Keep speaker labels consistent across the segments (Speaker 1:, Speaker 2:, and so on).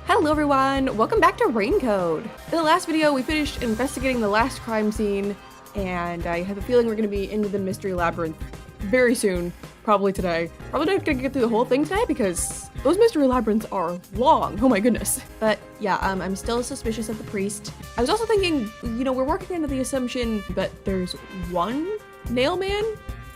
Speaker 1: Hello everyone, welcome back to Raincode. In the last video, we finished investigating the last crime scene, and I have a feeling we're going to be into the mystery labyrinth very soon, probably today. Probably not going to get through the whole thing today because those mystery labyrinths are long, oh my goodness. But yeah, I'm still suspicious of the priest. I was also thinking, we're working under the assumption that there's one nail man,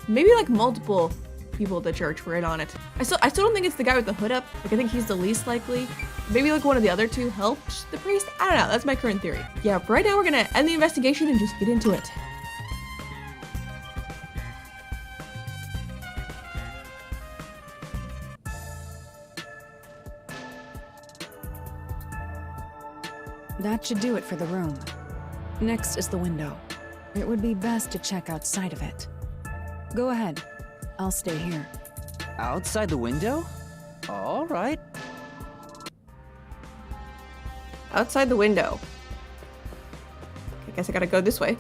Speaker 1: maybe like multiple people at the church were in on it. I still don't think it's the guy with the hood up. Like, I think he's the least likely. Maybe like one of the other two helped the priest. I don't know. That's my current theory. Yeah, for right now we're gonna end the investigation and just get into it.
Speaker 2: That should do it for the room. Next is the window. It would be best to check outside of it. Go ahead. I'll stay here.
Speaker 3: Outside the window? All right.
Speaker 1: Outside the window. I guess I gotta go this way.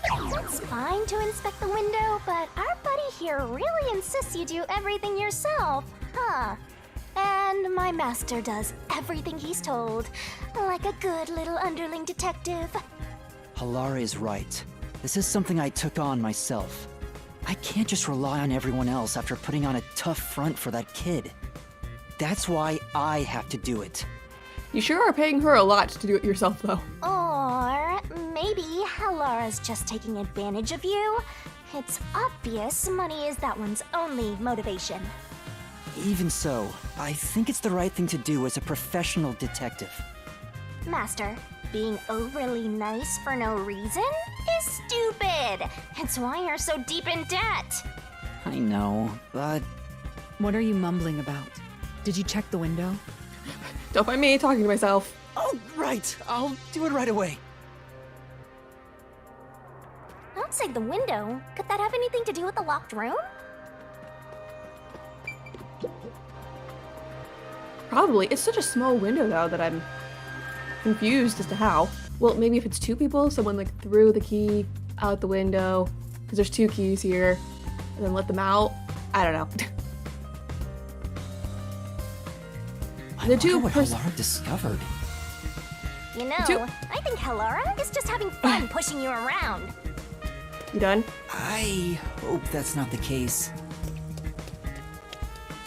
Speaker 4: It's fine to inspect the window, but our buddy here really insists you do everything yourself, huh? And my master does everything he's told, like a good little underling detective.
Speaker 3: Halara is right. This is something I took on myself. I can't just rely on everyone else after putting on a tough front for that kid. That's why I have to do it.
Speaker 1: You sure are paying her a lot to do it yourself, though.
Speaker 4: Or maybe Halara's just taking advantage of you. It's obvious money is that one's only motivation.
Speaker 3: Even so, I think it's the right thing to do as a professional detective.
Speaker 4: Master, being overly nice for no reason is stupid. It's why you're so deep in debt.
Speaker 3: I know, but...
Speaker 2: What are you mumbling about? Did you check the window?
Speaker 1: Don't mind me talking to myself.
Speaker 3: Oh, right! I'll do it right away.
Speaker 4: Outside the window? Could that have anything to do with the locked room?
Speaker 1: Probably. It's such a small window, though, that I'm confused as to how. Well, maybe if it's two people, someone like threw the key out the window, because there's two keys here, and then let them out. I don't know. The two
Speaker 3: what
Speaker 1: person-
Speaker 3: Halara discovered.
Speaker 4: You know, I think Halara is just having fun pushing you around.
Speaker 1: You done?
Speaker 3: I hope that's not the case.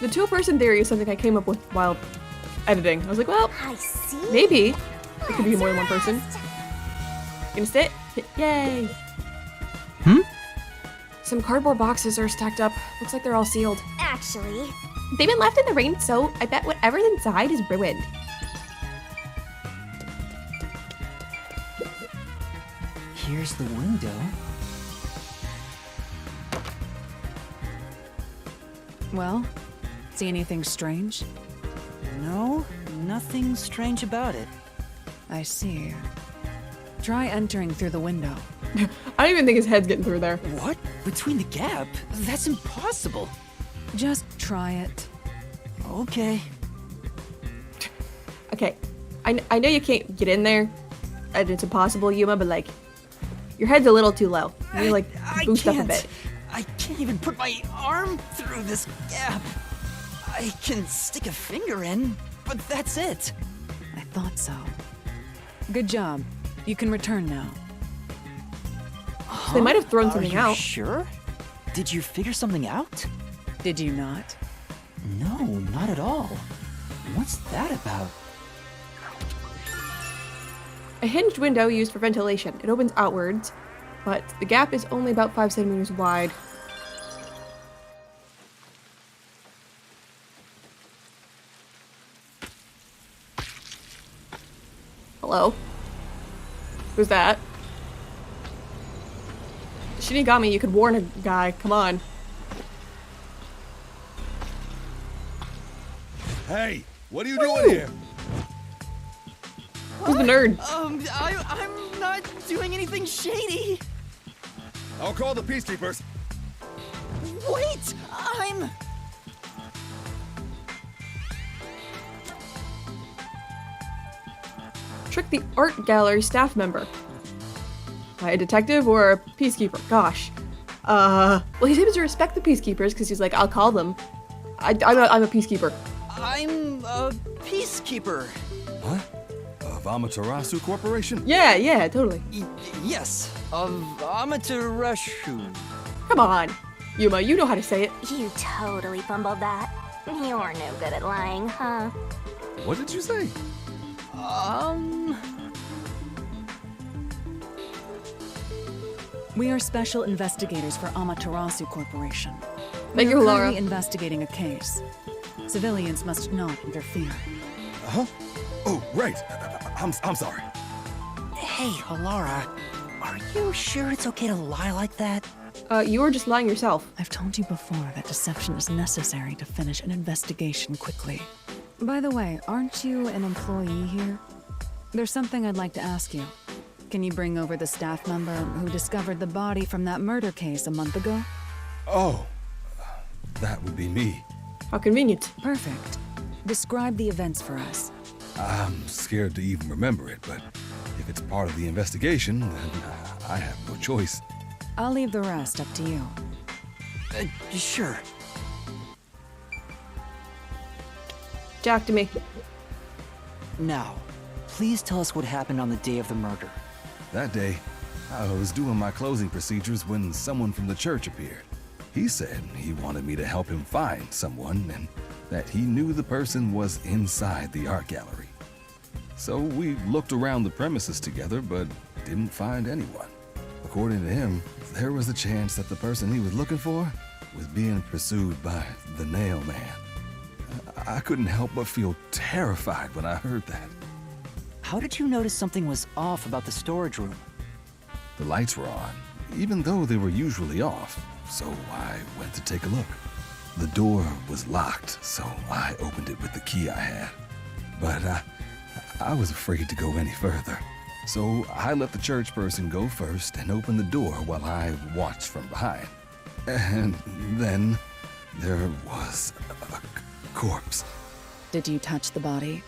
Speaker 1: The two-person theory is something I came up with while editing. I was like, well,
Speaker 4: I see.
Speaker 1: maybe it could be more than one person. Gonna sit? Yay! Some cardboard boxes are stacked up. Looks like they're all sealed.
Speaker 4: Actually,
Speaker 1: They've been left in the rain, so I bet whatever's inside is ruined.
Speaker 3: Here's the window.
Speaker 2: Well, see anything strange?
Speaker 3: No, nothing strange about it.
Speaker 2: I see. Try entering through the window.
Speaker 1: I don't even think his head's getting through there.
Speaker 3: What? Between the gap? That's impossible.
Speaker 2: Just try it.
Speaker 3: Okay.
Speaker 1: Okay, I know you can't get in there, and it's impossible, Yuma, but like, your head's a little too low. You need to like boost up a bit.
Speaker 3: I can't even put my arm through this gap. I can stick a finger in, but that's it.
Speaker 2: I thought so. Good job. You can return now.
Speaker 1: They might have thrown
Speaker 3: Are
Speaker 1: something
Speaker 3: you
Speaker 1: out.
Speaker 3: Sure? Did you figure something out?
Speaker 2: Did you not?
Speaker 3: No, not at all. What's that about?
Speaker 1: A hinged window used for ventilation. It opens outwards, but the gap is only about 5 centimeters wide. Hello? Who's that? Shinigami, you could warn a guy. Come on.
Speaker 5: Hey, what are you doing here?
Speaker 1: Who's the nerd?
Speaker 3: I'm not doing anything shady.
Speaker 5: I'll call the peacekeepers.
Speaker 3: Wait, I'm...
Speaker 1: Trick the art gallery staff member. A detective or a peacekeeper? Gosh. Well, he seems to respect the peacekeepers because he's like, I'll call them. I'm a peacekeeper.
Speaker 3: I'm a peacekeeper.
Speaker 5: Huh? Of Amaterasu Corporation?
Speaker 1: Yeah, totally.
Speaker 3: Yes, of Amaterasu.
Speaker 1: Come on. Yuma, you know how to say it.
Speaker 4: You totally fumbled that. You're no good at lying, huh?
Speaker 5: What did you say?
Speaker 2: We are special investigators for Amaterasu Corporation.
Speaker 1: Thank
Speaker 2: We
Speaker 1: you,
Speaker 2: are
Speaker 1: Laura.
Speaker 2: currently investigating a case. Civilians must not interfere.
Speaker 5: Huh? Oh, right. I'm sorry.
Speaker 3: Hey, Alara, are you sure it's okay to lie like that?
Speaker 1: You were just lying yourself.
Speaker 2: I've told you before that deception is necessary to finish an investigation quickly. By the way, aren't you an employee here? There's something I'd like to ask you. Can you bring over the staff member who discovered the body from that murder case a month ago?
Speaker 5: Oh, that would be me.
Speaker 1: How convenient.
Speaker 2: Perfect. Describe the events for us.
Speaker 5: I'm scared to even remember it, but if it's part of the investigation, then I have no choice.
Speaker 2: I'll leave the rest up to you.
Speaker 3: Sure.
Speaker 1: Talk to me.
Speaker 3: Now, please tell us what happened on the day of the murder.
Speaker 5: That day, I was doing my closing procedures when someone from the church appeared. He said he wanted me to help him find someone and that he knew the person was inside the art gallery. So we looked around the premises together, but didn't find anyone. According to him, there was a chance that the person he was looking for was being pursued by the Nail Man. I couldn't help but feel terrified when I heard that.
Speaker 3: How did you notice something was off about the storage room?
Speaker 5: The lights were on, even though they were usually off, so I went to take a look. The door was locked, so I opened it with the key I had. But I was afraid to go any further. So I let the church person go first and open the door while I watched from behind. And then there was a corpse.
Speaker 2: Did you touch the body?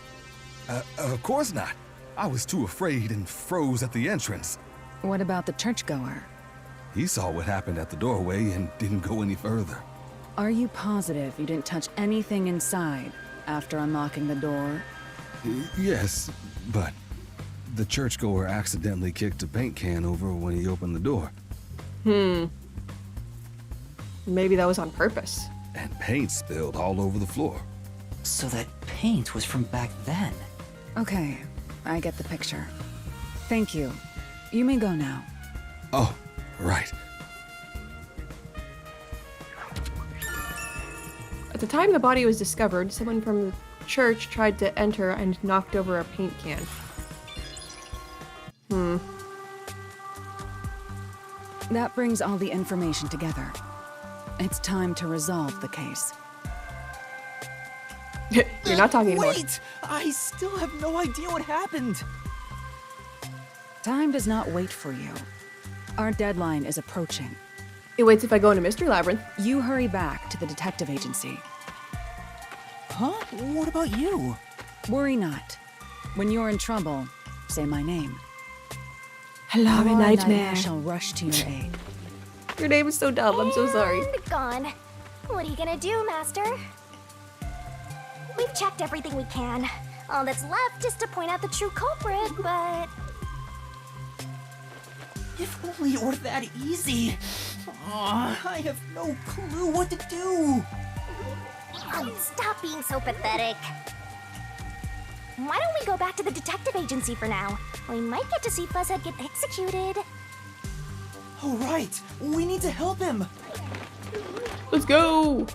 Speaker 5: Of course not. I was too afraid and froze at the entrance.
Speaker 2: What about the churchgoer?
Speaker 5: He saw what happened at the doorway and didn't go any further.
Speaker 2: Are you positive you didn't touch anything inside after unlocking the door?
Speaker 5: Yes, but the churchgoer accidentally kicked a paint can over when he opened the door.
Speaker 1: Maybe that was on purpose.
Speaker 5: And paint spilled all over the floor.
Speaker 3: So that paint was from back then.
Speaker 2: Okay, I get the picture. Thank you. You may go now.
Speaker 5: Oh, right.
Speaker 1: At the time the body was discovered, someone from the church tried to enter and knocked over a paint can.
Speaker 2: That brings all the information together. It's time to resolve the case.
Speaker 1: You're not talking anymore.
Speaker 3: Wait! I still have no idea what happened.
Speaker 2: Time does not wait for you. Our deadline is approaching.
Speaker 1: It waits if I go into Mystery Labyrinth.
Speaker 2: You hurry back to the detective agency.
Speaker 3: Huh? What about you?
Speaker 2: Worry not. When you're in trouble, say my name.
Speaker 1: Hello,
Speaker 2: Laura and I shall rush to your aid.
Speaker 1: Your name is so dumb, I'm so sorry.
Speaker 4: And gone. What are you gonna do, Master? We've checked everything we can. All that's left is to point out the true culprit, but...
Speaker 3: If only it were that easy. I have no clue what to do.
Speaker 4: Stop being so pathetic. Why don't we go back to the detective agency for now? We might get to see Fuzzhead get executed.
Speaker 3: Oh, right. We need to help him.
Speaker 1: Let's go!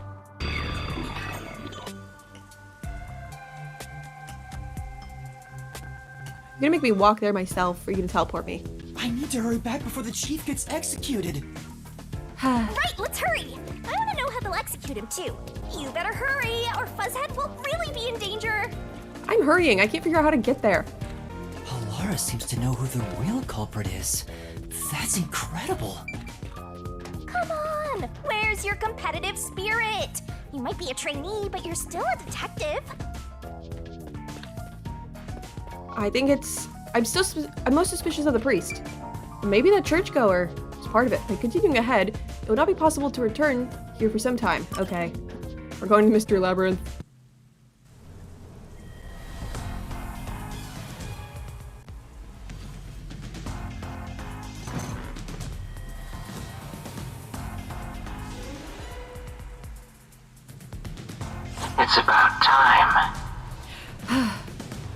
Speaker 1: You're gonna make me walk there myself, or you gonna teleport me?
Speaker 3: I need to hurry back before the chief gets executed.
Speaker 4: Right, let's hurry! I want to know how they'll execute him, too. You better hurry, or Fuzzhead will really be in danger.
Speaker 1: I'm hurrying, I can't figure out how to get there.
Speaker 3: Alara seems to know who the real culprit is. That's incredible.
Speaker 4: Come on! Where's your competitive spirit? You might be a trainee, but you're still a detective.
Speaker 1: I think it's... I'm most suspicious of the priest. Maybe that churchgoer is part of it. By continuing ahead, it would not be possible to return here for some time. Okay. We're going to Mystery Labyrinth.
Speaker 6: It's about time.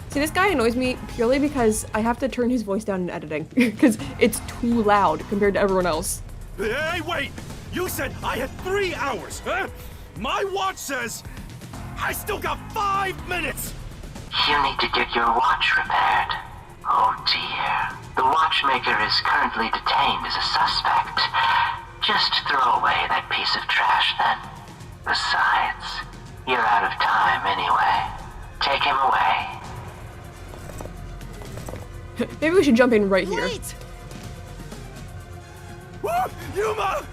Speaker 1: See, this guy annoys me purely because I have to turn his voice down in editing because it's too loud compared to everyone else.
Speaker 7: Hey, wait! You said I had 3 hours, huh? My watch says I still got 5 minutes!
Speaker 6: You need to get your watch repaired. Oh dear. The watchmaker is currently detained as a suspect. Just throw away that piece of trash then. Besides, you're out of time anyway. Take him away.
Speaker 1: Maybe we should jump in right here.
Speaker 7: Wait! Whoa, Yuma!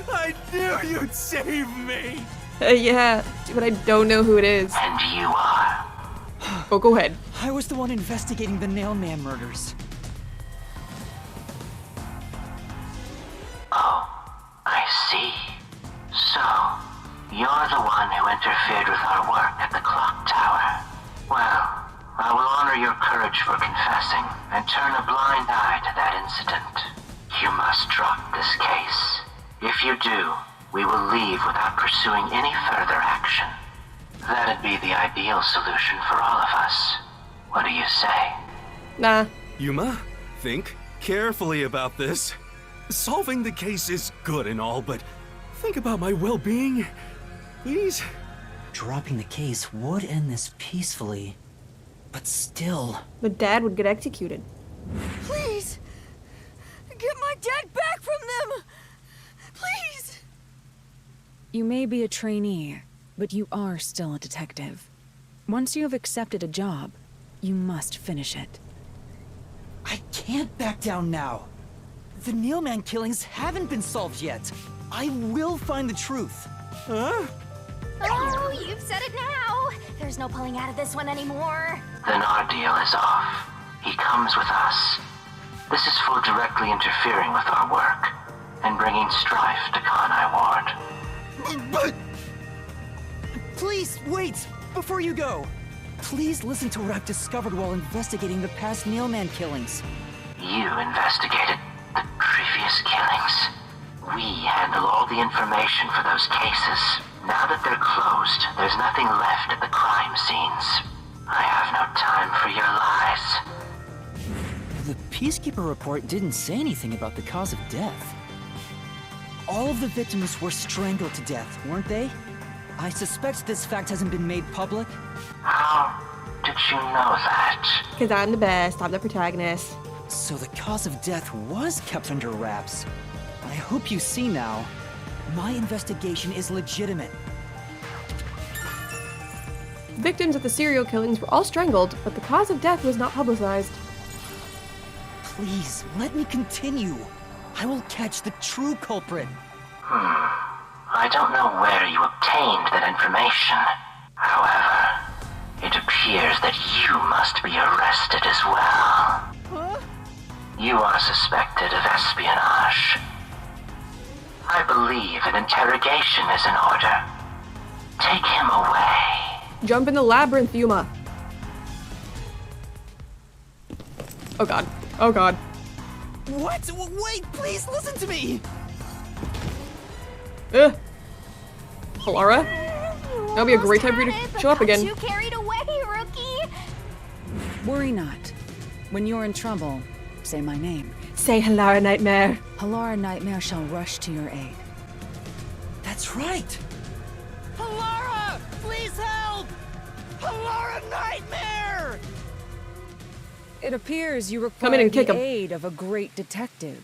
Speaker 7: I knew you'd save me!
Speaker 1: Yeah, but I don't know who it is.
Speaker 6: And you are.
Speaker 1: Oh, go ahead.
Speaker 3: I was the one investigating the Nailman murders.
Speaker 6: Oh, I see. So, you're the one who interfered with our work at the clock tower. Well, I will honor your courage for confessing and turn a blind eye to that incident. You must drop this case. If you do, we will leave without pursuing any further action. That'd be the ideal solution for all of us. What do you say?
Speaker 1: Nah.
Speaker 7: Yuma, think carefully about this. Solving the case is good and all, but think about my well-being, please?
Speaker 3: Dropping the case would end this peacefully, but still.
Speaker 1: But Dad would get executed.
Speaker 2: Please! Get my dad back from them! Please! You may be a trainee, but you are still a detective. Once you have accepted a job, you must finish it.
Speaker 3: I can't back down now. The Nailman killings haven't been solved yet. I will find the truth.
Speaker 7: Huh?
Speaker 4: Oh, you've said it now. There's no pulling out of this one anymore.
Speaker 6: Then our deal is off. He comes with us. This is for directly interfering with our work and bringing strife to Conai Ward.
Speaker 7: But...
Speaker 3: Please, wait! Before you go! Please listen to what I've discovered while investigating the past Nailman killings.
Speaker 6: You investigated the previous killings. We handle all the information for those cases. Now that they're closed, there's nothing left at the crime scenes. I have no time for your lies.
Speaker 3: The Peacekeeper report didn't say anything about the cause of death. All of the victims were strangled to death, weren't they? I suspect this fact hasn't been made public.
Speaker 6: How did you know that?
Speaker 1: Because I'm the best, I'm the protagonist.
Speaker 3: So the cause of death was kept under wraps. I hope you see now. My investigation is legitimate.
Speaker 1: Victims of the serial killings were all strangled, but the cause of death was not publicized.
Speaker 3: Please, let me continue. I will catch the true culprit.
Speaker 6: I don't know where you obtained that information. However, it appears that you must be arrested as well.
Speaker 3: Huh?
Speaker 6: You are suspected of espionage. I believe an interrogation is in order. Take him away.
Speaker 1: Jump in the labyrinth, Yuma. Oh god. Oh god.
Speaker 3: What? Wait, please listen to me!
Speaker 1: Alara? That'll be a great time for you to show up again.
Speaker 4: Too carried away, rookie.
Speaker 2: Worry not. When you're in trouble, say my name.
Speaker 1: Say Halara Nightmare.
Speaker 2: Halara Nightmare shall rush to your aid.
Speaker 3: That's right! Halara! Please help! Halara Nightmare!
Speaker 2: It appears you
Speaker 1: Come in
Speaker 2: require
Speaker 1: and kick
Speaker 2: the
Speaker 1: him.
Speaker 2: aid of a great detective.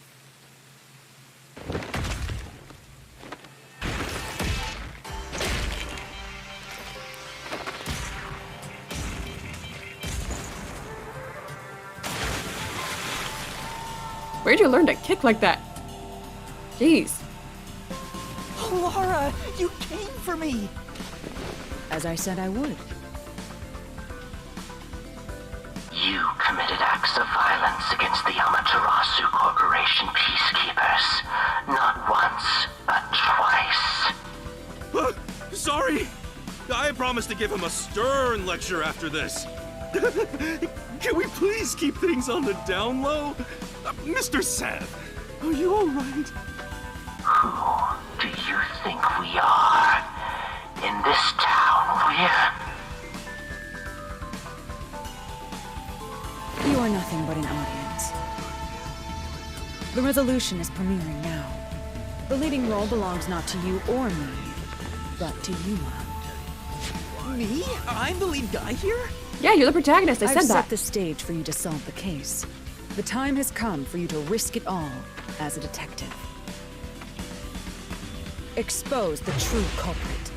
Speaker 1: Where'd you learn to kick like that? Jeez.
Speaker 3: Halara, you came for me!
Speaker 2: As I said I would.
Speaker 6: You committed acts of violence against the Amaterasu Corporation peacekeepers. Not once, but twice.
Speaker 7: Sorry! I promised to give him a stern lecture after this. Can we please keep things on the down low? Mr. Seth, are you alright?
Speaker 6: Who do you think we are? In this town, yeah.
Speaker 2: You are nothing but an audience. The resolution is premiering now. The leading role belongs not to you or me, but to Yuma.
Speaker 8: Me? I'm the lead guy here?
Speaker 1: Yeah, you're the protagonist. I
Speaker 2: I've
Speaker 1: said
Speaker 2: set
Speaker 1: that.
Speaker 2: the stage for you to solve the case. The time has come for you to risk it all as a detective. Expose the true culprit.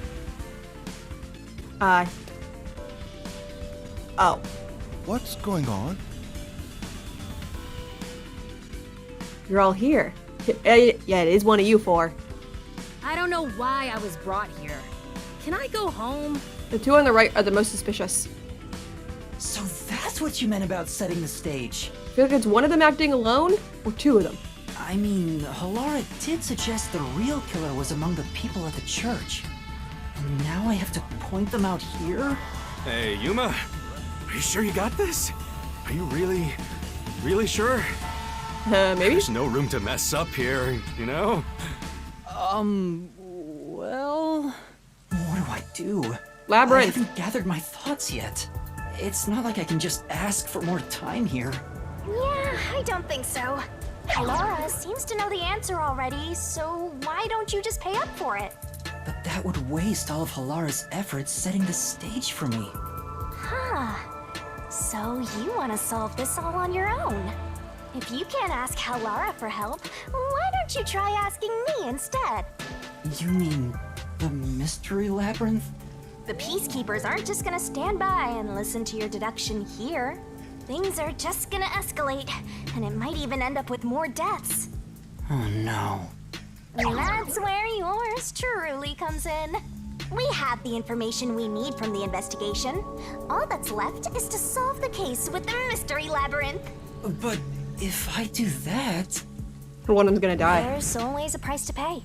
Speaker 1: Oh.
Speaker 9: What's going on?
Speaker 1: You're all here. Yeah, it is one of you four.
Speaker 10: I don't know why I was brought here. Can I go home?
Speaker 1: The two on the right are the most suspicious.
Speaker 3: So that's what you meant about setting the stage.
Speaker 1: I feel like it's one of them acting alone, or two of them.
Speaker 3: I mean, Halara did suggest the real killer was among the people at the church. And now I have to point them out here?
Speaker 7: Hey, Yuma, are you sure you got this? Are you really sure?
Speaker 1: Maybe?
Speaker 7: There's no room to mess up here, you know?
Speaker 3: Well... What do I do?
Speaker 1: Labyrinth.
Speaker 3: I haven't gathered my thoughts yet. It's not like I can just ask for more time here.
Speaker 4: Yeah, I don't think so. Laura seems to know the answer already, so why don't you just pay up for it?
Speaker 3: But that would waste all of Halara's efforts setting the stage for me.
Speaker 4: Huh. So you want to solve this all on your own? If you can't ask Halara for help, why don't you try asking me instead?
Speaker 3: You mean the mystery labyrinth?
Speaker 4: The peacekeepers aren't just gonna stand by and listen to your deduction here. Things are just gonna escalate, and it might even end up with more deaths.
Speaker 3: Oh no.
Speaker 4: That's where yours truly comes in. We have the information we need from the investigation. All that's left is to solve the case with the mystery labyrinth.
Speaker 3: But if I do that...
Speaker 1: One of them's gonna die.
Speaker 4: There's always a price to pay.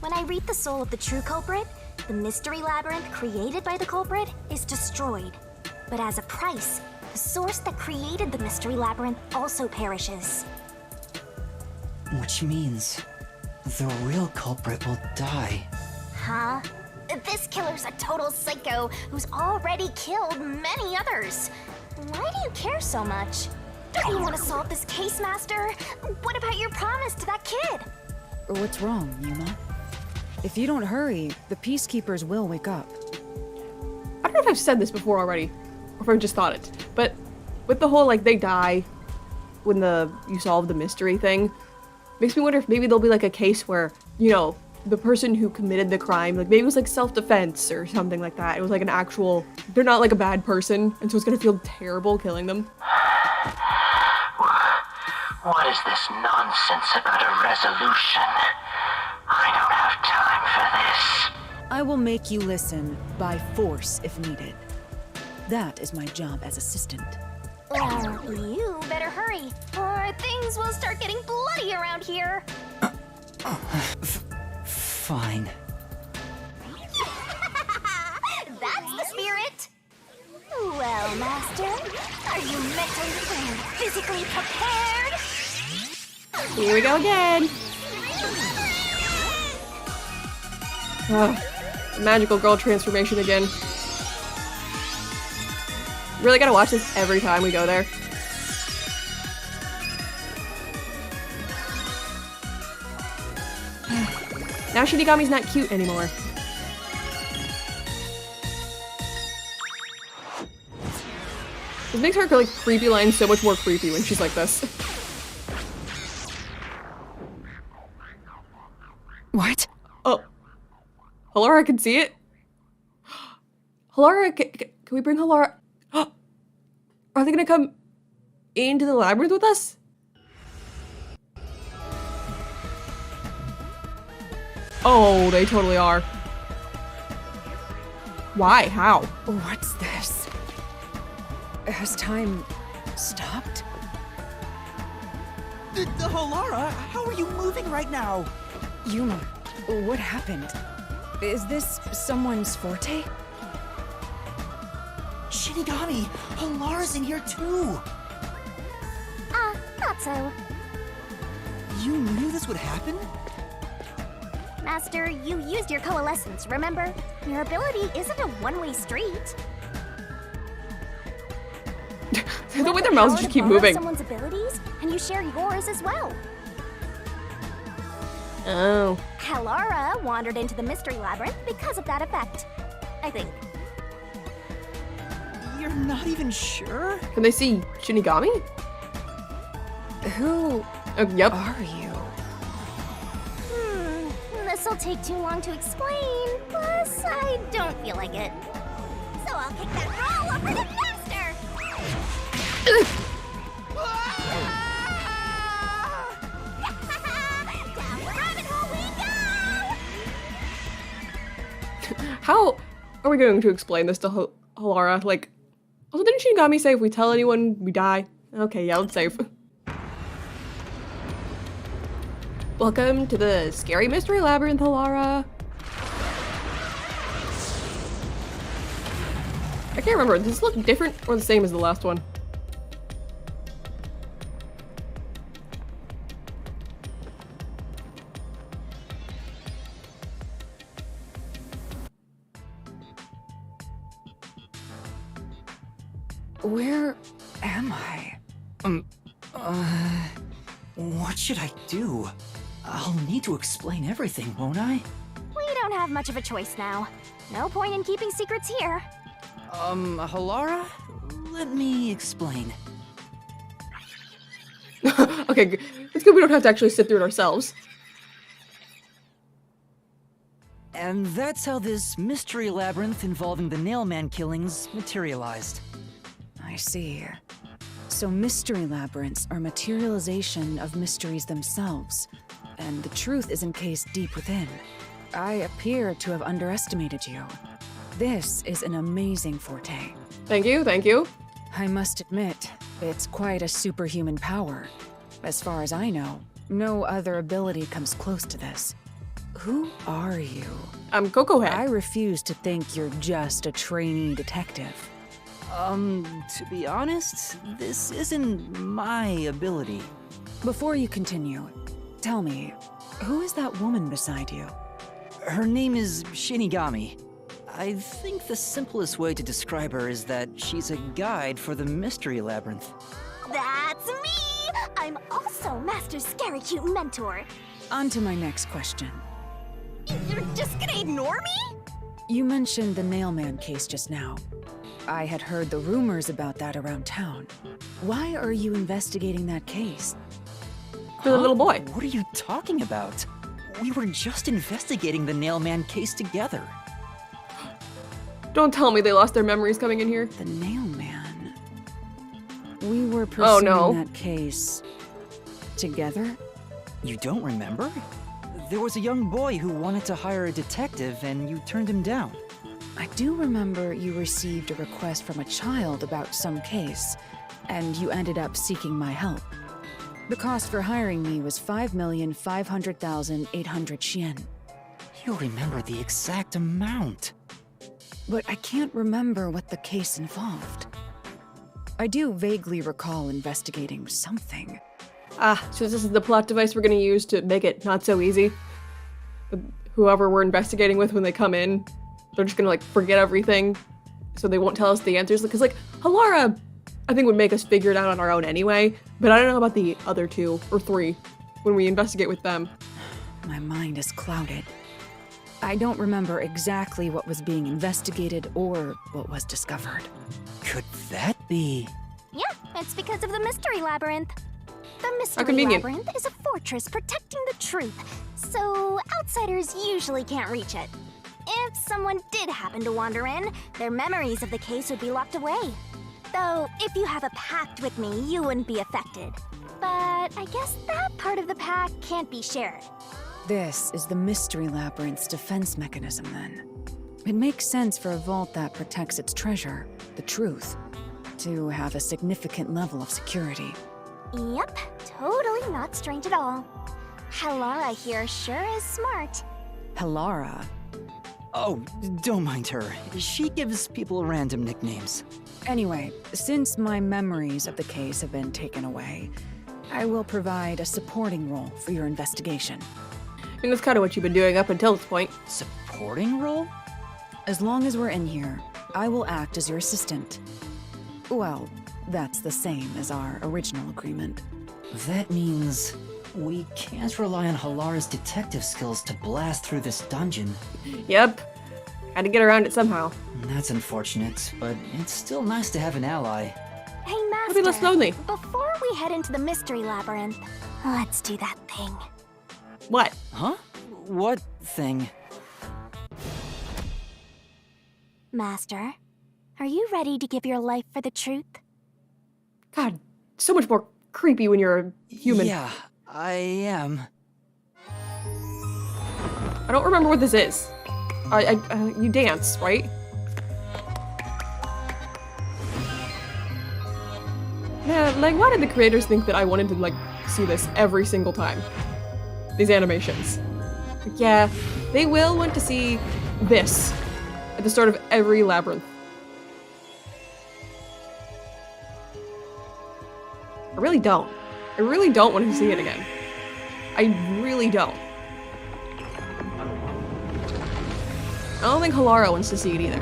Speaker 4: When I read the soul of the true culprit, the mystery labyrinth created by the culprit is destroyed. But as a price, the source that created the mystery labyrinth also perishes.
Speaker 3: Which means the real culprit will die.
Speaker 4: Huh? This killer's a total psycho who's already killed many others. Why do you care so much? Don't you want to solve this case, Master? What about your promise to that kid?
Speaker 2: What's wrong, Yuma? If you don't hurry, the peacekeepers will wake up.
Speaker 1: I don't know if I've said this before already, or if I just thought it, but with the whole, like, they die when you solve the mystery thing, makes me wonder if maybe there'll be, like, a case where, you know, the person who committed the crime, like, maybe it was, like, self-defense or something like that. It was, like, an actual... They're not, like, a bad person, and so it's gonna feel terrible killing them.
Speaker 6: What is this nonsense about a resolution? I don't have time for this.
Speaker 2: I will make you listen by force if needed. That is my job as assistant.
Speaker 4: Well, you better hurry, or things will start getting bloody around here.
Speaker 3: Fine.
Speaker 4: That's the spirit. Well, Master, are you mentally and physically prepared?
Speaker 1: Here we go again! Ugh, magical girl transformation again. Really gotta watch this every time we go there. Now Shinigami's not cute anymore. This makes her, like, creepy line so much more creepy when she's like this.
Speaker 2: What?
Speaker 1: Oh. Halara can see it? Halara, can we bring Halara? Are they gonna come into the labyrinth with us? Oh, they totally are. Why? How?
Speaker 2: What's this? Has time stopped?
Speaker 8: Halara, how are you moving right now?
Speaker 2: Yuma, what happened? Is this someone's forte?
Speaker 3: Shinigami! Halara's in here too!
Speaker 4: Thought so.
Speaker 8: You knew this would happen?
Speaker 4: Master, you used your coalescence, remember? Your ability isn't a one-way street.
Speaker 1: The way their mouths just keep moving.
Speaker 4: Someone's abilities, and you share yours as well.
Speaker 1: Oh.
Speaker 4: Halara wandered into the mystery labyrinth because of that effect. I think.
Speaker 3: You're not even sure?
Speaker 1: Can they see Shinigami?
Speaker 2: Who
Speaker 1: Yep.
Speaker 2: are you?
Speaker 4: This'll take too long to explain, plus I don't feel like it. So I'll kick that roll over to Master! Down the rabbit hole we go!
Speaker 1: How are we going to explain this to Halara? Like, also, didn't Shinigami say if we tell anyone, we die? Okay, yeah, let's save. Welcome to the scary mystery labyrinth, Halara. I can't remember, does this look different or the same as the last one?
Speaker 2: Where am I?
Speaker 3: What should I do? I'll need to explain everything, won't I?
Speaker 4: We don't have much of a choice now. No point in keeping secrets here.
Speaker 3: Halara? Let me explain.
Speaker 1: Okay, good. It's good we don't have to actually sit through it ourselves.
Speaker 3: And that's how this mystery labyrinth involving the Nailman killings materialized.
Speaker 2: I see. So mystery labyrinths are materialization of mysteries themselves, and the truth is encased deep within. I appear to have underestimated you. This is an amazing forte.
Speaker 1: Thank you, thank you.
Speaker 2: I must admit, it's quite a superhuman power. As far as I know, no other ability comes close to this. Who are you?
Speaker 1: I'm Coco Head.
Speaker 2: I refuse to think you're just a trainee detective.
Speaker 3: To be honest, this isn't my ability.
Speaker 2: Before you continue, tell me, who is that woman beside you?
Speaker 3: Her name is Shinigami. I think the simplest way to describe her is that she's a guide for the mystery labyrinth.
Speaker 4: That's me! I'm also Master's scary cute mentor.
Speaker 2: On to my next question.
Speaker 4: You're just gonna ignore me?
Speaker 2: You mentioned the Nailman case just now. I had heard the rumors about that around town. Why are you investigating that case?
Speaker 1: For the little boy.
Speaker 3: What are you talking about? We were just investigating the Nailman case together.
Speaker 1: Don't tell me they lost their memories coming in here.
Speaker 2: The Nailman. We were pursuing that case together?
Speaker 3: You don't remember? There was a young boy who wanted to hire a detective and you turned him down.
Speaker 2: I do remember you received a request from a child about some case, and you ended up seeking my help. The cost for hiring me was 5,500,800 yen.
Speaker 3: You remember the exact amount.
Speaker 2: But I can't remember what the case involved. I do vaguely recall investigating something.
Speaker 1: Ah, so this is the plot device we're gonna use to make it not so easy. Whoever we're investigating with when they come in, they're just gonna like forget everything, so they won't tell us the answers. Because like Halara, I think would make us figure it out on our own anyway. But I don't know about the other 2 or 3 when we investigate with them.
Speaker 2: My mind is clouded. I don't remember exactly what was being investigated or what was discovered.
Speaker 3: Could that be?
Speaker 4: Yeah, it's because of the mystery labyrinth. The mystery
Speaker 1: convenient.
Speaker 4: labyrinth is a fortress protecting the truth, so outsiders usually can't reach it. If someone did happen to wander in, their memories of the case would be locked away. Though, if you have a pact with me, you wouldn't be affected. But I guess that part of the pact can't be shared.
Speaker 2: This is the Mystery Labyrinth's defense mechanism, then. It makes sense for a vault that protects its treasure, the truth, to have a significant level of security.
Speaker 4: Yep, totally not strange at all. Halara here sure is smart.
Speaker 2: Halara?
Speaker 3: Oh, don't mind her. She gives people random nicknames.
Speaker 2: Anyway, since my memories of the case have been taken away, I will provide a supporting role for your investigation.
Speaker 1: I mean, that's kind of what you've been doing up until this point.
Speaker 3: Supporting role?
Speaker 2: As long as we're in here, I will act as your assistant. Well, that's the same as our original agreement.
Speaker 3: That means we can't rely on Halara's detective skills to blast through this dungeon.
Speaker 1: Yep. Had to get around it somehow.
Speaker 3: That's unfortunate, but it's still nice to have an ally.
Speaker 4: Hey,
Speaker 1: It'll be less
Speaker 4: Master.
Speaker 1: lonely.
Speaker 4: Before we head into the mystery labyrinth, let's do that thing.
Speaker 1: What?
Speaker 3: Huh? What thing?
Speaker 4: Master, are you ready to give your life for the truth?
Speaker 1: God, so much more creepy when you're a human.
Speaker 3: Yeah, I am.
Speaker 1: I don't remember what this is. You dance, right? Yeah, like, why did the creators think that I wanted to, like, see this every single time? These animations. Like, yeah, they will want to see this at the start of every labyrinth. I really don't. I really don't want to see it again. I really don't. I don't think Halara wants to see it either.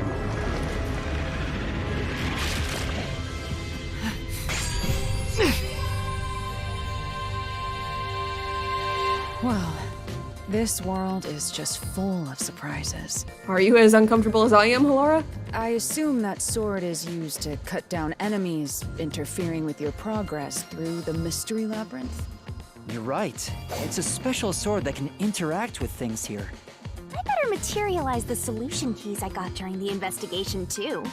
Speaker 2: Well, this world is just full of surprises.
Speaker 1: Are you as uncomfortable as I am, Halara?
Speaker 2: I assume that sword is used to cut down enemies interfering with your progress through the mystery labyrinth.
Speaker 3: You're right. It's a special sword that can interact with things here.
Speaker 4: I better materialize the solution keys I got during the investigation, too.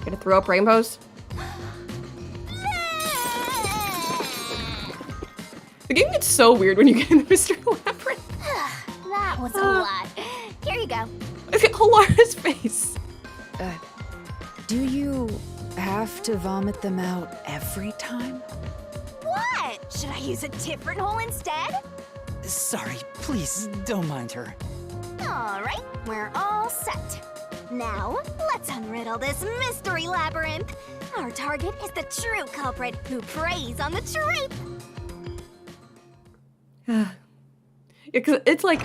Speaker 1: Gonna throw up rainbows? The game gets so weird when you get in the mystery labyrinth.
Speaker 4: That was a lot. Here you go.
Speaker 1: Look at Halara's face.
Speaker 2: Do you have to vomit them out every time?
Speaker 4: What? Should I use a different hole instead?
Speaker 3: Sorry, please don't mind her.
Speaker 4: All right, we're all set. Now, let's unriddle this mystery labyrinth. Our target is the true culprit who preys on the truth.
Speaker 1: Yeah, because it's like,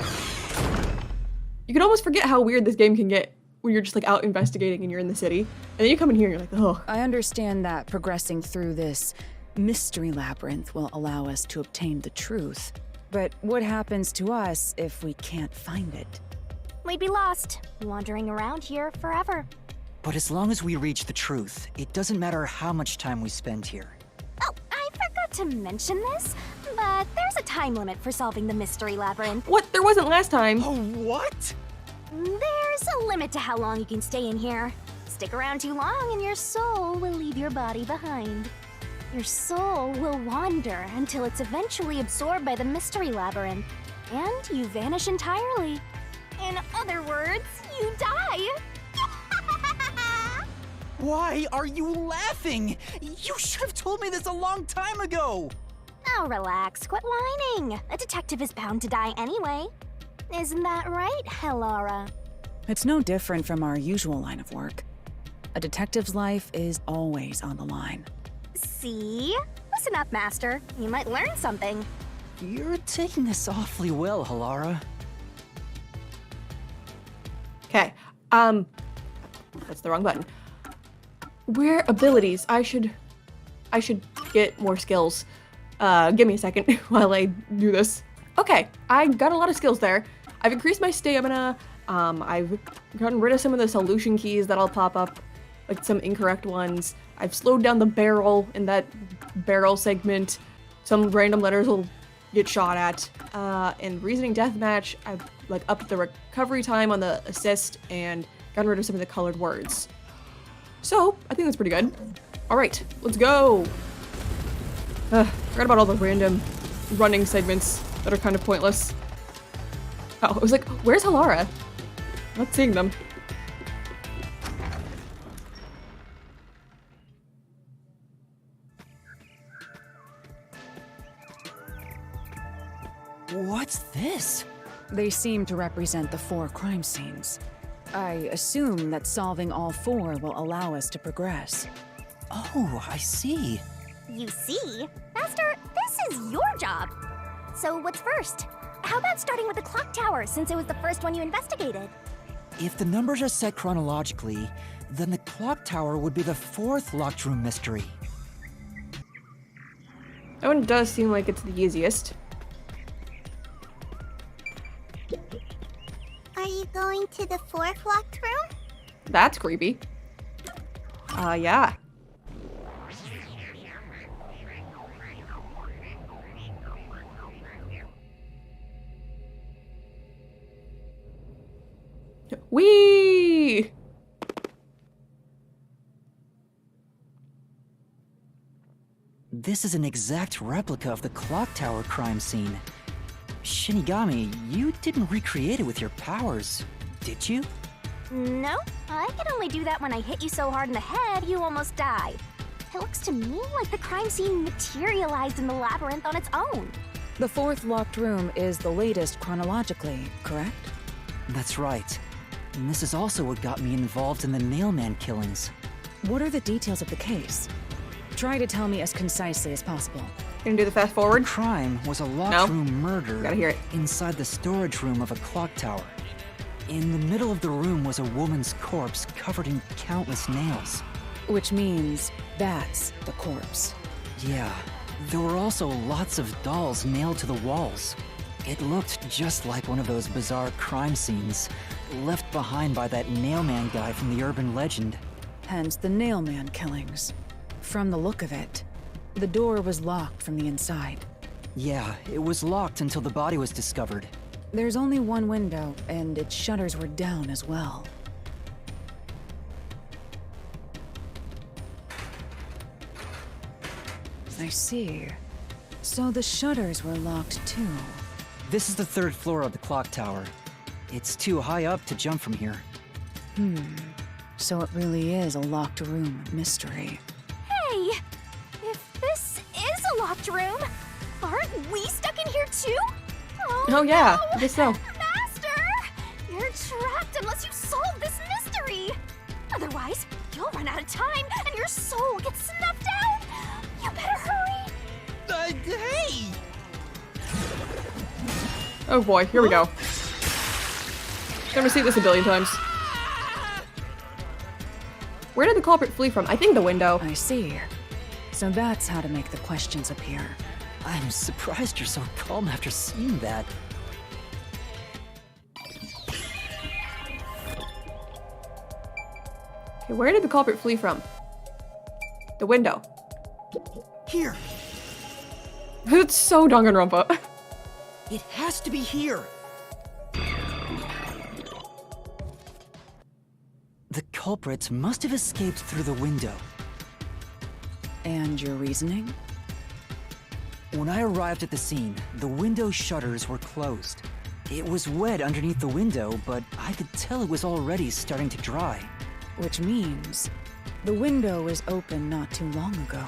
Speaker 1: you can almost forget how weird this game can get when you're just like out investigating and you're in the city. And then you come in here and you're like, oh.
Speaker 2: I understand that progressing through this mystery labyrinth will allow us to obtain the truth. But what happens to us if we can't find it?
Speaker 4: We'd be lost, wandering around here forever.
Speaker 3: But as long as we reach the truth, it doesn't matter how much time we spend here.
Speaker 4: Oh, I forgot to mention this, but there's a time limit for solving the mystery labyrinth.
Speaker 1: What? There wasn't last time.
Speaker 8: Oh, what?
Speaker 4: There's a limit to how long you can stay in here. Stick around too long and your soul will leave your body behind. Your soul will wander until it's eventually absorbed by the mystery labyrinth, and you vanish entirely. In other words, you die.
Speaker 8: Why are you laughing? You should have told me this a long time ago.
Speaker 4: Now relax, quit whining. A detective is bound to die anyway. Isn't that right, Halara?
Speaker 2: It's no different from our usual line of work. A detective's life is always on the line.
Speaker 4: See? Listen up, Master. You might learn something.
Speaker 3: You're taking this awfully well, Halara.
Speaker 1: Okay, that's the wrong button. Where abilities? I should get more skills. Give me a second while I do this. Okay, I got a lot of skills there. I've increased my stamina. I've gotten rid of some of the solution keys that'll pop up, like some incorrect ones. I've slowed down the barrel in that barrel segment. Some random letters will get shot at. In Reasoning Deathmatch, I've like upped the recovery time on the assist and gotten rid of some of the colored words. So, I think that's pretty good. All right, let's go. Forgot about all the random running segments that are kind of pointless. Oh, I was like, where's Halara? Not seeing them.
Speaker 3: What's this?
Speaker 2: They seem to represent the 4 crime scenes. I assume that solving all 4 will allow us to progress.
Speaker 3: Oh, I see.
Speaker 4: You see? Master, this is your job. So what's first? how about starting with the clock tower, since it was the first one you investigated?
Speaker 3: If the numbers are set chronologically, then the clock tower would be the fourth locked room mystery.
Speaker 1: That one does seem like it's the easiest.
Speaker 4: Are you going to the fourth locked room?
Speaker 1: That's creepy. Yeah. Whee!
Speaker 3: This is an exact replica of the clock tower crime scene. Shinigami, you didn't recreate it with your powers, did you?
Speaker 4: No, I can only do that when I hit you so hard in the head you almost died. It looks to me like the crime scene materialized in the labyrinth on its own.
Speaker 2: The fourth locked room is the latest chronologically, correct?
Speaker 3: That's right. And this is also what got me involved in the Nailman killings.
Speaker 2: What are the details of the case? Try to tell me as concisely as possible.
Speaker 1: Gonna do the fast forward?
Speaker 3: Crime was a locked
Speaker 1: No.
Speaker 3: room murder
Speaker 1: Gotta hear it.
Speaker 3: inside the storage room of a clock tower. In the middle of the room was a woman's corpse covered in countless nails.
Speaker 2: Which means that's the corpse.
Speaker 3: Yeah, there were also lots of dolls nailed to the walls. It looked just like one of those bizarre crime scenes left behind by that Nailman guy from the urban legend.
Speaker 2: Hence the Nailman killings. From the look of it, the door was locked from the inside.
Speaker 3: Yeah, it was locked until the body was discovered.
Speaker 2: There's only one window, and its shutters were down as well. I see. So the shutters were locked too.
Speaker 3: This is the third floor of the clock tower. It's too high up to jump from here.
Speaker 2: So it really is a locked room mystery.
Speaker 4: Hey! If this is a locked room, aren't we stuck in here too?
Speaker 1: Oh yeah,
Speaker 4: no!
Speaker 1: I guess so.
Speaker 4: Master! You're trapped unless you solve this mystery! Otherwise, you'll run out of time and your soul gets snuffed out! You better hurry!
Speaker 8: Hey!
Speaker 1: Oh boy, here we go. Gonna see this a billion times. Where did the culprit flee from? I think the window.
Speaker 2: I see. So that's how to make the questions appear.
Speaker 3: I'm surprised you're so calm after seeing that.
Speaker 1: Okay, where did the culprit flee from? The window.
Speaker 8: Here!
Speaker 1: It's so Danganronpa.
Speaker 8: It has to be here!
Speaker 3: The culprit must have escaped through the window.
Speaker 2: And your reasoning?
Speaker 3: When I arrived at the scene, the window shutters were closed. It was wet underneath the window, but I could tell it was already starting to dry.
Speaker 2: Which means the window was open not too long ago.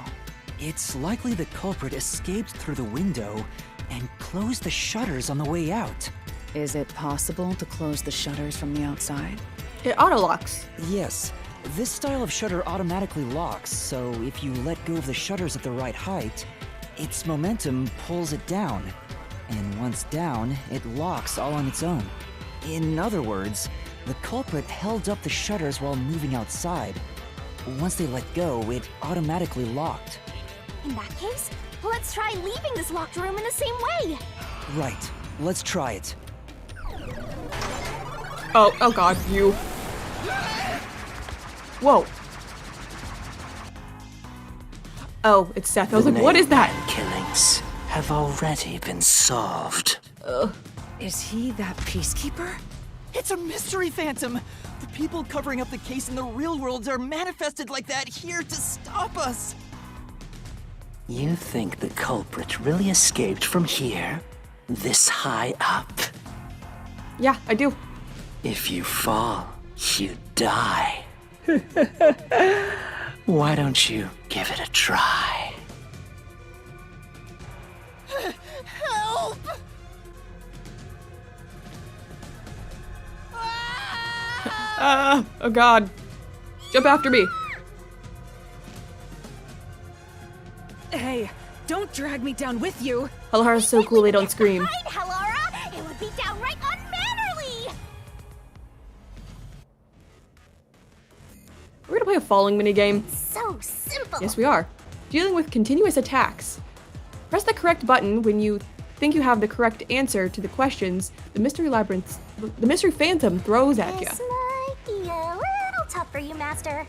Speaker 3: It's likely the culprit escaped through the window and closed the shutters on the way out.
Speaker 2: Is it possible to close the shutters from the outside?
Speaker 1: It auto-locks.
Speaker 3: Yes, this style of shutter automatically locks, so if you let go of the shutters at the right height, its momentum pulls it down. And once down, it locks all on its own. In other words, the culprit held up the shutters while moving outside. Once they let go, it automatically locked.
Speaker 4: In that case, let's try leaving this locked room in the same way!
Speaker 3: Right, let's try it.
Speaker 1: Oh god, you. Whoa. Oh, it's Seth. I was like, what is that?
Speaker 6: Killings have already been solved.
Speaker 2: Is he that peacekeeper?
Speaker 8: It's a mystery phantom! The people covering up the case in the real world are manifested like that here to stop us!
Speaker 6: You think the culprit really escaped from here? This high up?
Speaker 1: Yeah, I do.
Speaker 6: If you fall, you die. Why don't you give it a try?
Speaker 8: Help!
Speaker 1: Oh god. Jump after me.
Speaker 2: Hey, don't drag me down with you!
Speaker 1: Halahara's so cool they don't scream.
Speaker 4: Fine, Halara!
Speaker 1: falling minigame?
Speaker 4: So simple.
Speaker 1: Yes, we are. Dealing with continuous attacks. Press the correct button when you think you have the correct answer to the questions the mystery phantom throws at you.
Speaker 4: This might be a little tough for you, Master.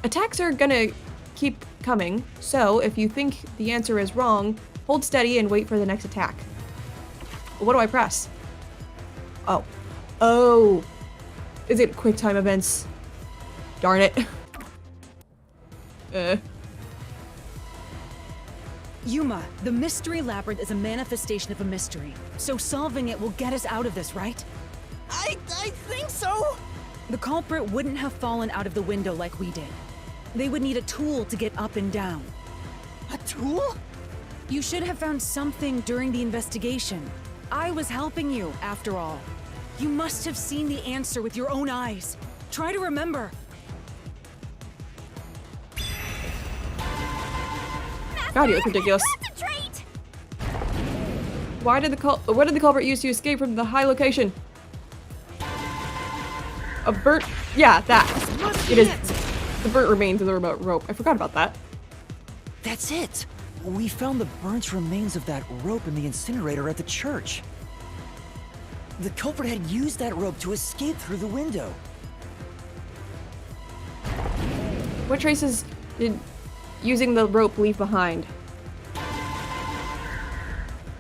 Speaker 1: Attacks are gonna keep coming, so if you think the answer is wrong, hold steady and wait for the next attack. What do I press? Oh. Oh. Is it quick time events? Darn it.
Speaker 2: Yuma, the mystery labyrinth is a manifestation of a mystery, so solving it will get us out of this, right?
Speaker 8: I think so.
Speaker 2: The culprit wouldn't have fallen out of the window like we did. They would need a tool to get up and down.
Speaker 8: A tool?
Speaker 2: You should have found something during the investigation. I was helping you, after all. You must have seen the answer with your own eyes. Try to remember.
Speaker 1: God, you look ridiculous.
Speaker 4: Concentrate!
Speaker 1: What did the culprit use to escape from the high location? A burnt... Yeah, that. It is the burnt remains of the remote rope. I forgot about that.
Speaker 3: That's it! We found the burnt remains of that rope in the incinerator at the church. The culprit had used that rope to escape through the window.
Speaker 1: What traces did using the rope leave behind?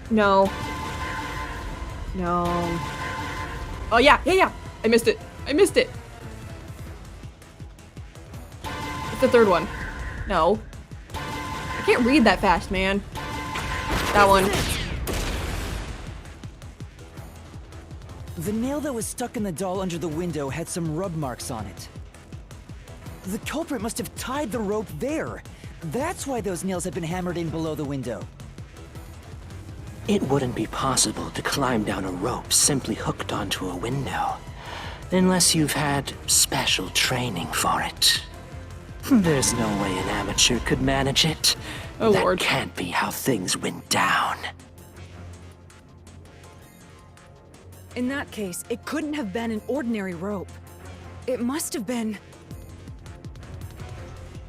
Speaker 1: No. No. Oh, yeah. I missed it. It's the third one. No. I can't read that fast, man. That one.
Speaker 3: The nail that was stuck in the doll under the window had some rub marks on it. The culprit must have tied the rope there. That's why those nails had been hammered in below the window.
Speaker 6: It wouldn't be possible to climb down a rope simply hooked onto a window, unless you've had special training for it. There's no way an amateur could manage it.
Speaker 1: Oh,
Speaker 6: that
Speaker 1: Lord.
Speaker 6: can't be how things went down.
Speaker 2: In that case, it couldn't have been an ordinary rope. It must have been...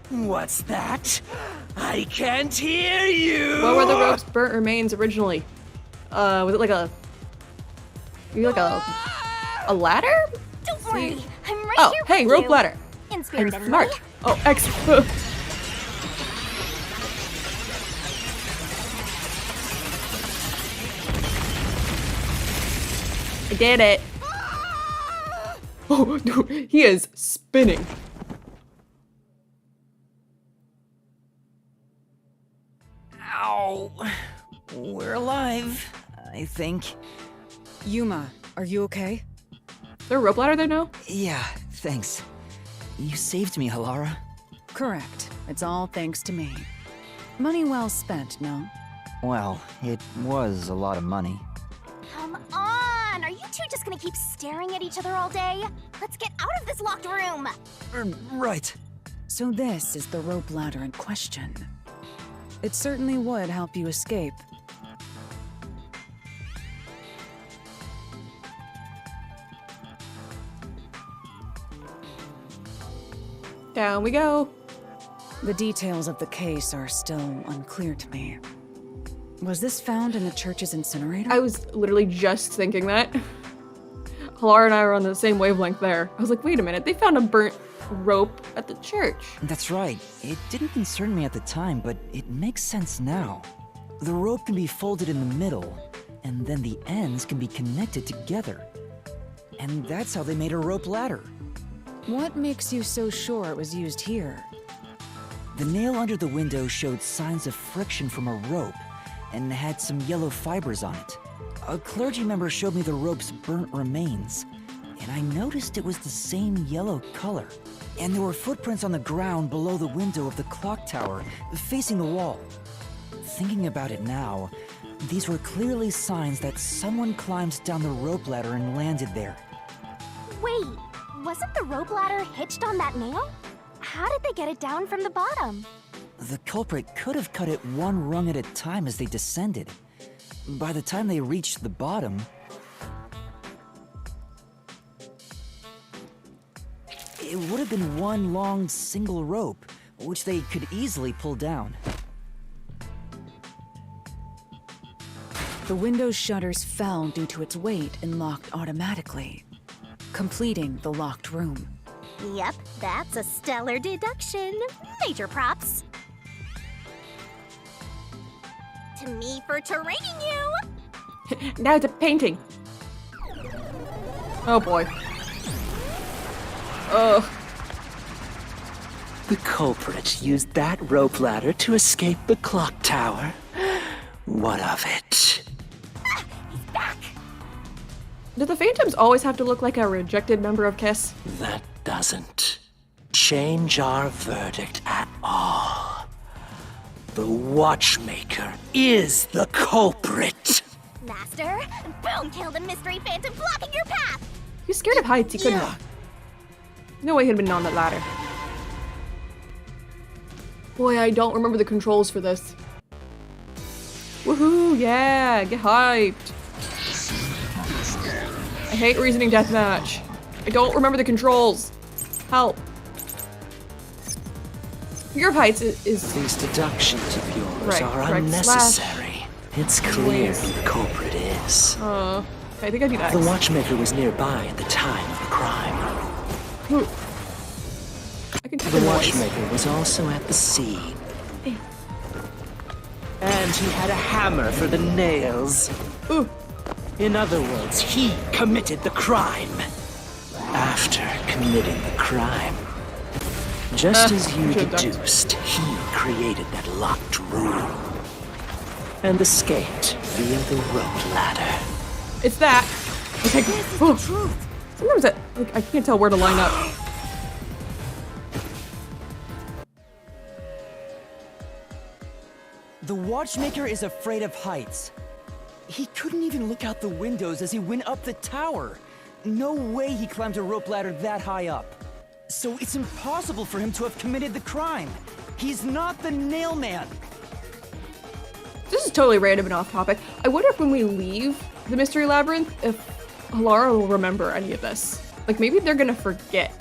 Speaker 6: What's that? I can't hear you!
Speaker 1: What were the rope's burnt remains originally? Was it like a... Maybe like a ladder?
Speaker 4: Don't worry, I'm right
Speaker 1: Oh,
Speaker 4: here
Speaker 1: hey,
Speaker 4: with
Speaker 1: rope
Speaker 4: you.
Speaker 1: ladder.
Speaker 4: In spirit,
Speaker 1: I'm
Speaker 4: anyway.
Speaker 1: smart. Oh, excellent. I did it. Oh, dude, he is spinning.
Speaker 3: Ow. We're alive, I think.
Speaker 2: Yuma, are you okay?
Speaker 1: Is there a rope ladder there now?
Speaker 3: Yeah, thanks. You saved me, Halara.
Speaker 2: Correct. It's all thanks to me. Money well spent, no?
Speaker 3: Well, it was a lot of money.
Speaker 4: Come on! Are you two just gonna keep staring at each other all day? Let's get out of this locked room!
Speaker 3: Right.
Speaker 2: So this is the rope ladder in question. It certainly would help you escape.
Speaker 1: Down we go.
Speaker 2: The details of the case are still unclear to me. Was this found in the church's incinerator?
Speaker 1: I was literally just thinking that. Halara and I were on the same wavelength there. I was like, wait a minute, they found a burnt rope at the church.
Speaker 3: That's right. It didn't concern me at the time, but it makes sense now. The rope can be folded in the middle, and then the ends can be connected together. And that's how they made a rope ladder.
Speaker 2: What makes you so sure it was used here?
Speaker 3: The nail under the window showed signs of friction from a rope, and had some yellow fibers on it. A clergy member showed me the rope's burnt remains, and I noticed it was the same yellow color. And there were footprints on the ground below the window of the clock tower, facing the wall. Thinking about it now, these were clearly signs that someone climbed down the rope ladder and landed there.
Speaker 4: Wait, wasn't the rope ladder hitched on that nail? How did they get it down from the bottom?
Speaker 3: The culprit could have cut it one rung at a time as they descended. By the time they reached the bottom, it would have been one long single rope, which they could easily pull down.
Speaker 2: The window's shutters fell due to its weight and locked automatically, completing the locked room.
Speaker 4: Yep, that's a stellar deduction. Major props. To me for terraining you!
Speaker 1: Now it's a painting. Oh boy. Oh.
Speaker 11: The culprit used that rope ladder to escape the clock tower. What of it?
Speaker 4: He's back!
Speaker 1: Do the Phantoms always have to look like a rejected member of KISS?
Speaker 11: That doesn't change our verdict at all. The Watchmaker is the culprit.
Speaker 4: Master, boom kill the mystery phantom blocking your path!
Speaker 1: He was scared of heights, he couldn't have. No way he'd been on that ladder. Boy, I don't remember the controls for this. Woohoo, yeah, get hyped. I hate reasoning deathmatch. I don't remember the controls. Help. Fear of heights is
Speaker 11: These deductions of yours
Speaker 1: Right,
Speaker 11: are
Speaker 1: correct.
Speaker 11: unnecessary. It's clear
Speaker 1: Slash.
Speaker 11: who the culprit is.
Speaker 1: I think I need X.
Speaker 11: The Watchmaker was nearby at the time of the crime.
Speaker 1: Ooh. I can take
Speaker 11: The
Speaker 1: the noise.
Speaker 11: Watchmaker was also at the scene. And he had a hammer for the nails.
Speaker 1: Ooh.
Speaker 11: In other words, he committed the crime. After committing the crime, just as you
Speaker 1: should've ducked.
Speaker 11: deduced, he created that locked room and escaped via the rope ladder.
Speaker 1: It's that. Okay. Ooh. Sometimes I can't tell where to line up.
Speaker 3: The Watchmaker is afraid of heights. He couldn't even look out the windows as he went up the tower. No way he climbed a rope ladder that high up. So it's impossible for him to have committed the crime. He's not the nail man.
Speaker 1: This is totally random and off topic. I wonder if when we leave the Mystery Labyrinth, if Alara will remember any of this. Like, maybe they're gonna forget.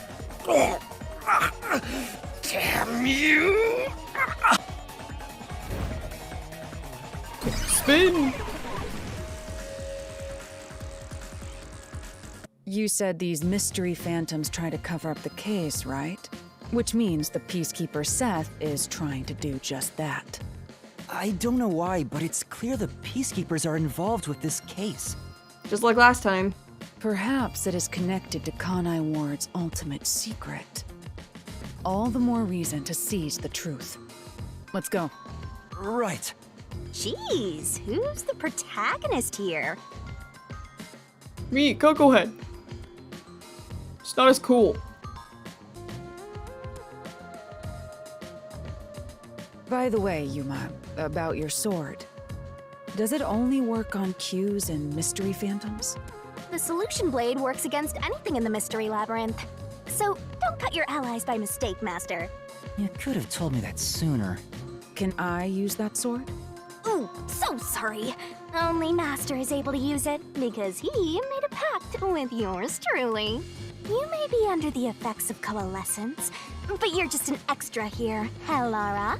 Speaker 11: Damn you!
Speaker 1: Spin!
Speaker 2: You said these mystery phantoms try to cover up the case, right? Which means the Peacekeeper Seth is trying to do just that.
Speaker 3: I don't know why, but it's clear the Peacekeepers are involved with this case.
Speaker 1: Just like last time.
Speaker 2: Perhaps it is connected to Kanai Ward's ultimate secret. All the more reason to seize the truth. Let's go.
Speaker 3: Right.
Speaker 4: Jeez, who's the protagonist here?
Speaker 1: Me, Coco Head. It's not as cool.
Speaker 2: By the way, Yuma, about your sword. Does it only work on cues and mystery phantoms?
Speaker 4: The solution blade works against anything in the mystery labyrinth. So don't cut your allies by mistake, Master.
Speaker 3: You could have told me that sooner.
Speaker 2: Can I use that sword?
Speaker 4: Ooh, so sorry. Only Master is able to use it because he made a pact with yours truly. You may be under the effects of coalescence, but you're just an extra here, Hellara.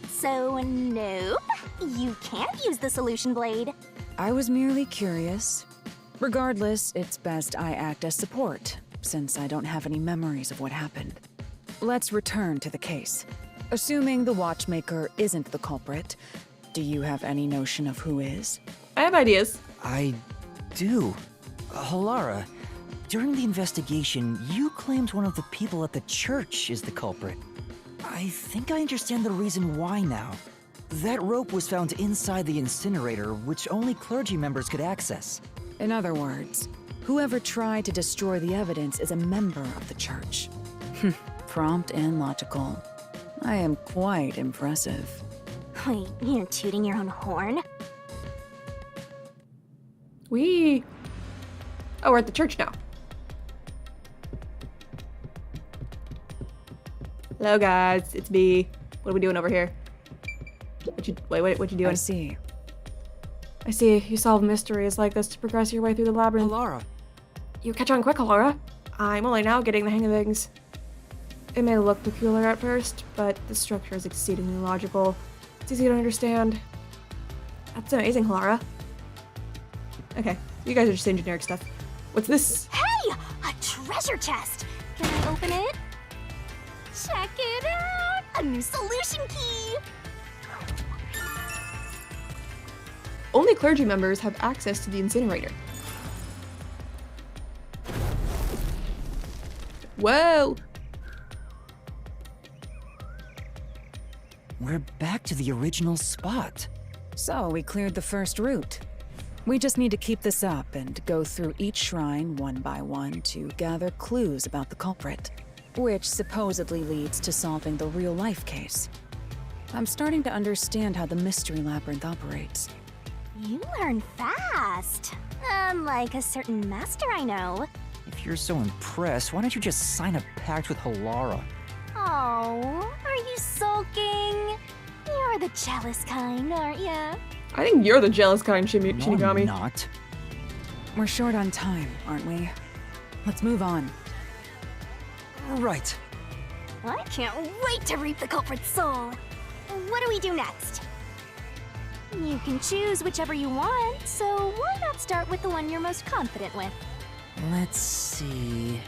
Speaker 4: So nope, you can't use the solution blade.
Speaker 2: I was merely curious. Regardless, it's best I act as support, since I don't have any memories of what happened. Let's return to the case. Assuming the Watchmaker isn't the culprit, do you have any notion of who is?
Speaker 1: I have ideas.
Speaker 3: I do. Halara, during the investigation, you claimed one of the people at the church is the culprit. I think I understand the reason why now. That rope was found inside the incinerator, which only clergy members could access.
Speaker 2: In other words, whoever tried to destroy the evidence is a member of the church. Prompt and logical. I am quite impressive.
Speaker 4: Wait, you're tooting your own horn?
Speaker 1: Oh, we're at the church now. Hello guys, it's me. What are we doing over here? What you doing?
Speaker 2: I see.
Speaker 1: I see. You solve mysteries like this to progress your way through the labyrinth.
Speaker 3: Halara,
Speaker 1: You catch on quick, Alara. I'm only now getting the hang of things. It may look peculiar at first, but the structure is exceedingly logical. It's easy to understand. That's amazing, Lara. Okay, you guys are just saying generic stuff. What's this?
Speaker 4: Hey! A treasure chest! Can I open it? Check it out! A new solution key!
Speaker 1: Only clergy members have access to the incinerator. Whoa!
Speaker 3: We're back to the original spot.
Speaker 2: So, we cleared the first route. We just need to keep this up and go through each shrine one by one to gather clues about the culprit, which supposedly leads to solving the real-life case. I'm starting to understand how the mystery labyrinth operates.
Speaker 4: You learn fast. Unlike a certain master I know.
Speaker 3: If you're so impressed, why don't you just sign a pact with Halara?
Speaker 4: Oh, are you sulking? You're the jealous kind, aren't ya?
Speaker 1: I think you're the jealous kind,
Speaker 3: No,
Speaker 1: Shinigami.
Speaker 3: I'm not.
Speaker 2: We're short on time, aren't we? Let's move on.
Speaker 3: Right.
Speaker 4: I can't wait to reap the culprit's soul. What do we do next? You can choose whichever you want, so why not start with the one you're most confident with?
Speaker 3: Let's see.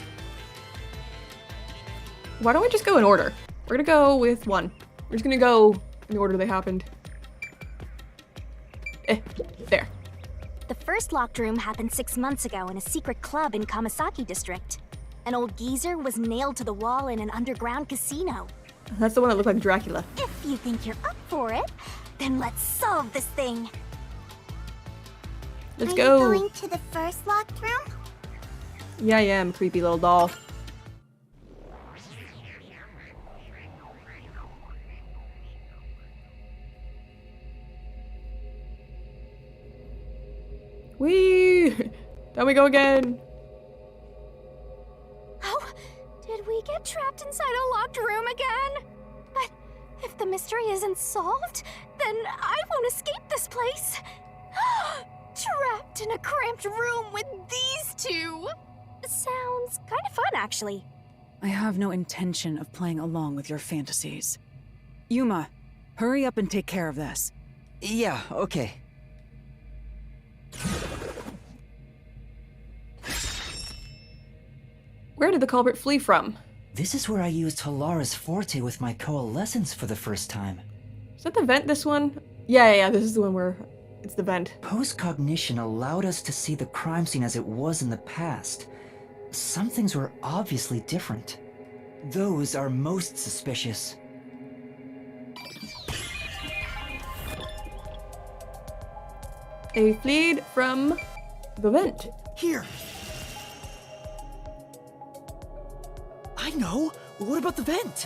Speaker 1: Why don't we just go in order? We're gonna go with one. We're just gonna go in the order they happened. There.
Speaker 4: The first locked room happened 6 months ago in a secret club in Kamasaki district. An old geezer was nailed to the wall in an underground casino.
Speaker 1: That's the one that looked like Dracula.
Speaker 4: If you think you're up for it, then let's solve this thing.
Speaker 1: Let's go.
Speaker 4: Are you going to the first locked room?
Speaker 1: Yeah, I am, creepy little doll. Whee! Down we go again.
Speaker 4: Oh, did we get trapped inside a locked room again? But if the mystery isn't solved, then I won't escape this place. Trapped in a cramped room with these two. Sounds kind of fun, actually.
Speaker 2: I have no intention of playing along with your fantasies. Yuma, hurry up and take care of this.
Speaker 3: Yeah, okay.
Speaker 1: Where did the culprit flee from?
Speaker 3: This is where I used Halara's forte with my coalescence for the first time.
Speaker 1: Is that the vent, this one? Yeah, this is the one where it's the vent.
Speaker 3: Post-cognition allowed us to see the crime scene as it was in the past. Some things were obviously different. Those are most suspicious.
Speaker 1: They fled from the vent.
Speaker 8: Here. I know. What about the vent?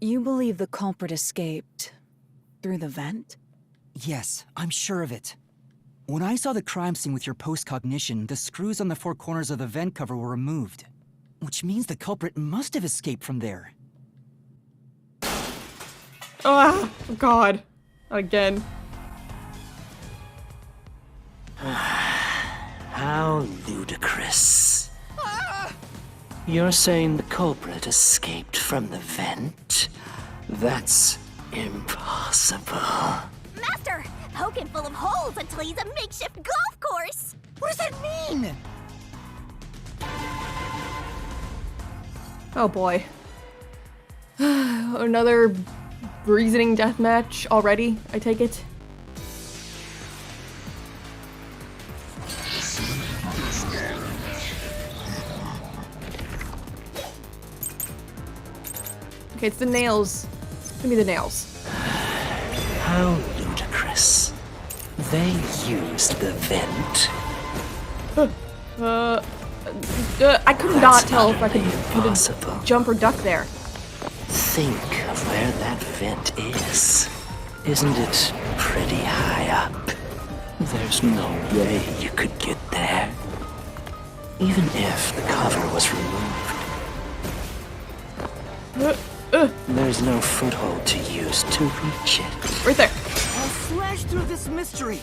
Speaker 2: You believe the culprit escaped through the vent?
Speaker 3: Yes, I'm sure of it. When I saw the crime scene with your post-cognition, the screws on the four corners of the vent cover were removed. Which means the culprit must have escaped from there.
Speaker 1: Oh, God. Not again.
Speaker 11: How ludicrous. You're saying the culprit escaped from the vent? That's impossible.
Speaker 4: Master, poke him full of holes until he's a makeshift golf course.
Speaker 8: What does that mean?
Speaker 1: Oh boy. Another reasoning deathmatch already, I take it. Okay, it's the nails. Give me the nails.
Speaker 11: How ludicrous. They used the vent.
Speaker 1: I could not tell if I could
Speaker 11: Impossible.
Speaker 1: jump or duck there.
Speaker 11: Think of where that vent is. Isn't it pretty high up? There's no way you could get there. Even if the cover was removed. There's no foothold to use to reach it.
Speaker 1: Right there.
Speaker 8: I'll slash through this mystery.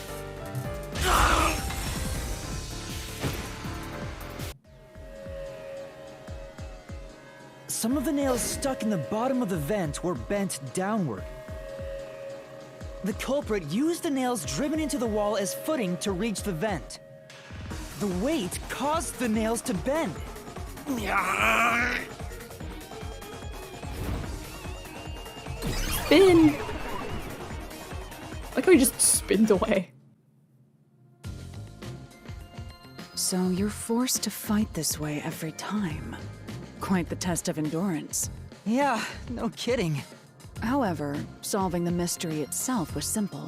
Speaker 3: Some of the nails stuck in the bottom of the vent were bent downward. The culprit used the nails driven into the wall as footing to reach the vent. The weight caused the nails to bend.
Speaker 1: Spin! Like how he just spins away.
Speaker 2: So you're forced to fight this way every time. Quite the test of endurance.
Speaker 3: Yeah, no kidding.
Speaker 2: However, solving the mystery itself was simple.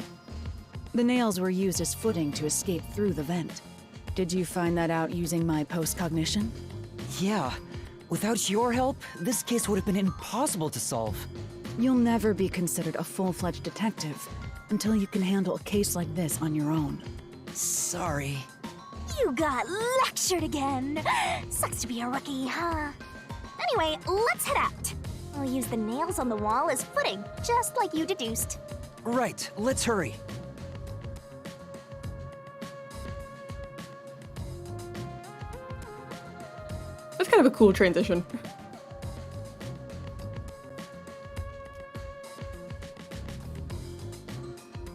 Speaker 2: The nails were used as footing to escape through the vent. Did you find that out using my post-cognition?
Speaker 3: Yeah, without your help, this case would have been impossible to solve.
Speaker 2: You'll never be considered a full-fledged detective until you can handle a case like this on your own.
Speaker 3: Sorry.
Speaker 4: You got lectured again. Sucks to be a rookie, huh? Anyway, let's head out. I'll use the nails on the wall as footing, just like you deduced.
Speaker 3: Right, let's hurry.
Speaker 1: That's kind of a cool transition.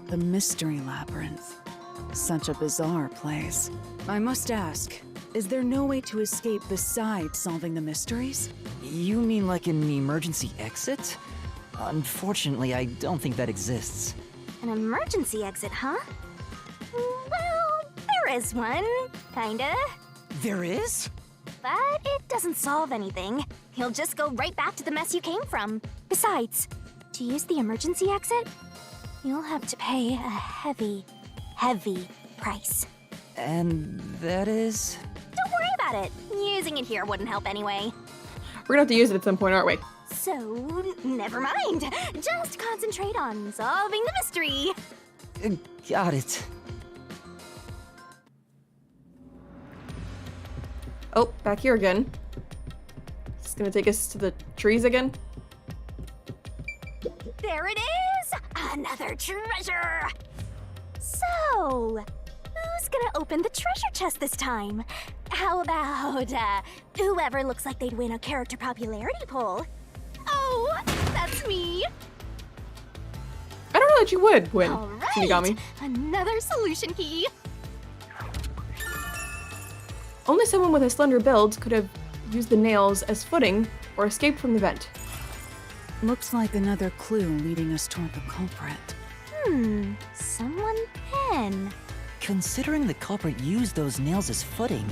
Speaker 2: The Mystery Labyrinth. Such a bizarre place. I must ask, is there no way to escape besides solving the mysteries?
Speaker 3: You mean like an emergency exit? Unfortunately, I don't think that exists.
Speaker 4: An emergency exit, huh? Well, there is one, kinda.
Speaker 3: There is?
Speaker 4: But it doesn't solve anything. You'll just go right back to the mess you came from. Besides, to use the emergency exit, you'll have to pay a heavy, heavy price.
Speaker 3: And that is?
Speaker 4: Don't worry about it. Using it here wouldn't help anyway.
Speaker 1: We're gonna have to use it at some point, aren't we?
Speaker 4: So, never mind. Just concentrate on solving the mystery.
Speaker 3: Got it.
Speaker 1: Oh, back here again. It's gonna take us to the trees again.
Speaker 4: There it is! Another treasure! So, who's gonna open the treasure chest this time? How about, whoever looks like they'd win a character popularity poll? Oh, that's me!
Speaker 1: I don't know that you would win,
Speaker 4: All right,
Speaker 1: Shinigami.
Speaker 4: another solution key.
Speaker 1: Only someone with a slender build could have used the nails as footing or escaped from the vent.
Speaker 2: Looks like another clue leading us toward the culprit.
Speaker 4: Someone thin.
Speaker 3: Considering the culprit used those nails as footing,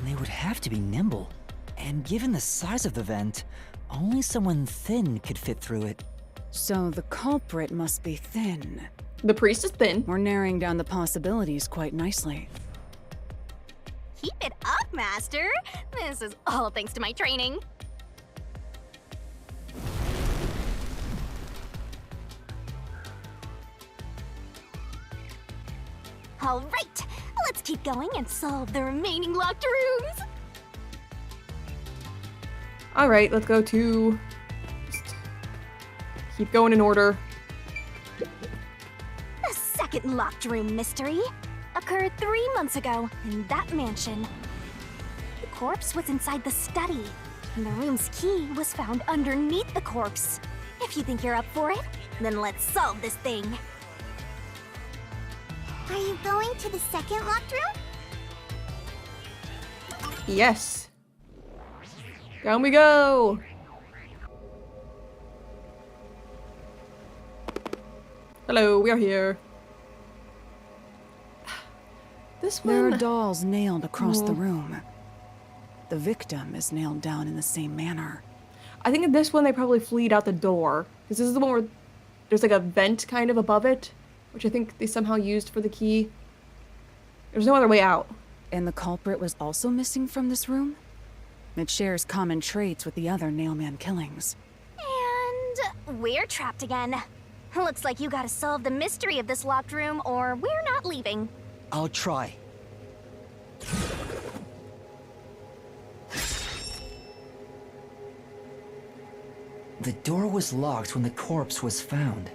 Speaker 3: they would have to be nimble. And given the size of the vent, only someone thin could fit through it.
Speaker 2: So the culprit must be thin.
Speaker 1: The priest is thin.
Speaker 2: We're narrowing down the possibilities quite nicely.
Speaker 4: Keep it up, Master. This is all thanks to my training. All right, let's keep going and solve the remaining locked rooms.
Speaker 1: All right, let's go to... Just keep going in order.
Speaker 4: The second locked room mystery occurred 3 months ago in that mansion. The corpse was inside the study, and the room's key was found underneath the corpse. If you think you're up for it, then let's solve this thing.
Speaker 12: Are you going to the second locked room?
Speaker 1: Yes. Down we go. Hello, we are here. This
Speaker 2: There
Speaker 1: one...
Speaker 2: are dolls nailed across the room. The victim is nailed down in the same manner.
Speaker 1: I think in this one they probably fleed out the door. Because this is the one where there's like a vent kind of above it, which I think they somehow used for the key. There's no other way out.
Speaker 2: And the culprit was also missing from this room? It shares common traits with the other Nailman killings.
Speaker 4: And we're trapped again. Looks like you gotta solve the mystery of this locked room or we're not leaving.
Speaker 3: I'll try. The door was locked when the corpse was found,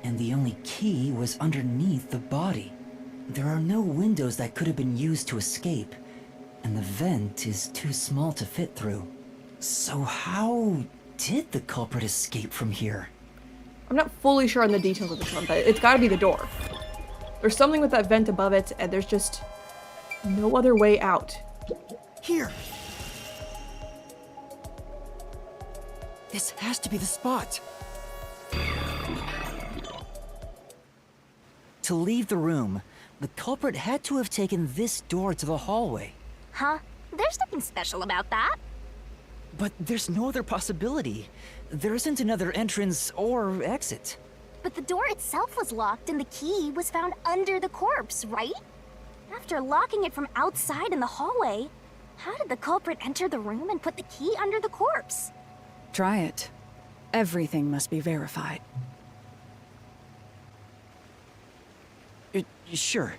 Speaker 3: and the only key was underneath the body. There are no windows that could have been used to escape, and the vent is too small to fit through. So how did the culprit escape from here?
Speaker 1: I'm not fully sure on the details of this one, but it's gotta be the door. There's something with that vent above it, and there's just no other way out.
Speaker 8: Here!
Speaker 3: This has to be the spot. To leave the room, the culprit had to have taken this door to the hallway.
Speaker 4: Huh? There's nothing special about that.
Speaker 3: But there's no other possibility. There isn't another entrance or exit.
Speaker 4: But the door itself was locked and the key was found under the corpse, right? After locking it from outside in the hallway, how did the culprit enter the room and put the key under the corpse?
Speaker 2: Try it. Everything must be verified.
Speaker 3: Sure.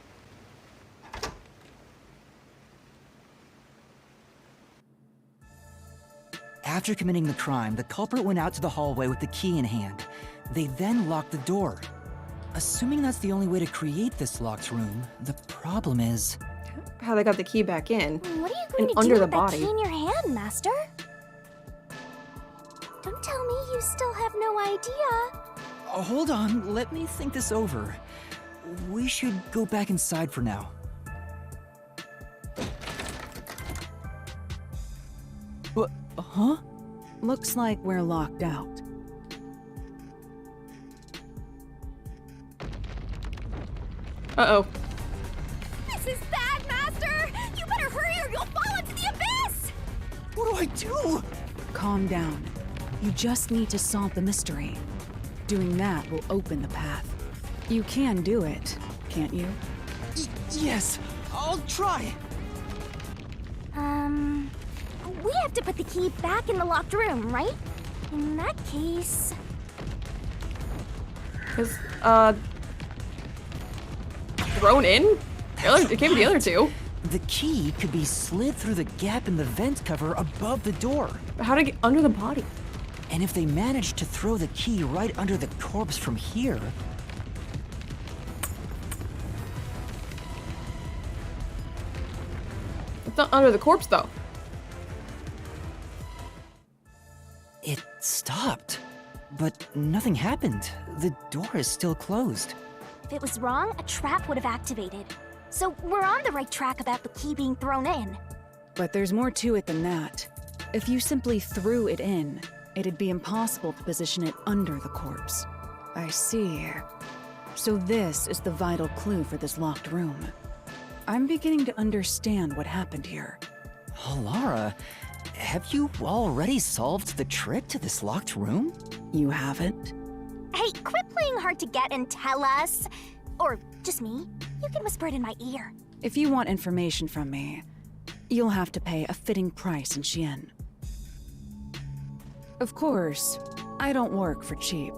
Speaker 3: After committing the crime, the culprit went out to the hallway with the key in hand. They then locked the door. Assuming that's the only way to create this locked room, the problem is...
Speaker 1: how they got the key back in.
Speaker 4: What are you going to
Speaker 1: under
Speaker 4: do
Speaker 1: the
Speaker 4: with
Speaker 1: body.
Speaker 4: that key in your hand, Master? Don't tell me you still have no idea.
Speaker 3: Hold on, let me think this over. We should go back inside for now. Huh?
Speaker 2: Looks like we're locked out.
Speaker 1: Uh-oh.
Speaker 4: This is bad, Master! You better hurry or you'll fall into the abyss!
Speaker 8: What do I do?
Speaker 2: Calm down. You just need to solve the mystery. Doing that will open the path. You can do it, can't you?
Speaker 8: Yes, I'll try.
Speaker 4: We have to put the key back in the locked room, right? In that case...
Speaker 1: Because, thrown in? It came with the other two.
Speaker 3: The key could be slid through the gap in the vent cover above the door.
Speaker 1: But how to get under the body?
Speaker 3: And if they managed to throw the key right under the corpse from here...
Speaker 1: It's not under the corpse, though.
Speaker 3: It stopped. But nothing happened. The door is still closed.
Speaker 4: If it was wrong, a trap would have activated. So we're on the right track about the key being thrown in.
Speaker 2: But there's more to it than that. If you simply threw it in, it'd be impossible to position it under the corpse. I see. So this is the vital clue for this locked room. I'm beginning to understand what happened here.
Speaker 3: Oh, Lara, have you already solved the trick to this locked room?
Speaker 2: You haven't?
Speaker 4: Hey, quit playing hard to get and tell us. Or just me. You can whisper it in my ear.
Speaker 2: If you want information from me, you'll have to pay a fitting price in Xian. Of course, I don't work for cheap.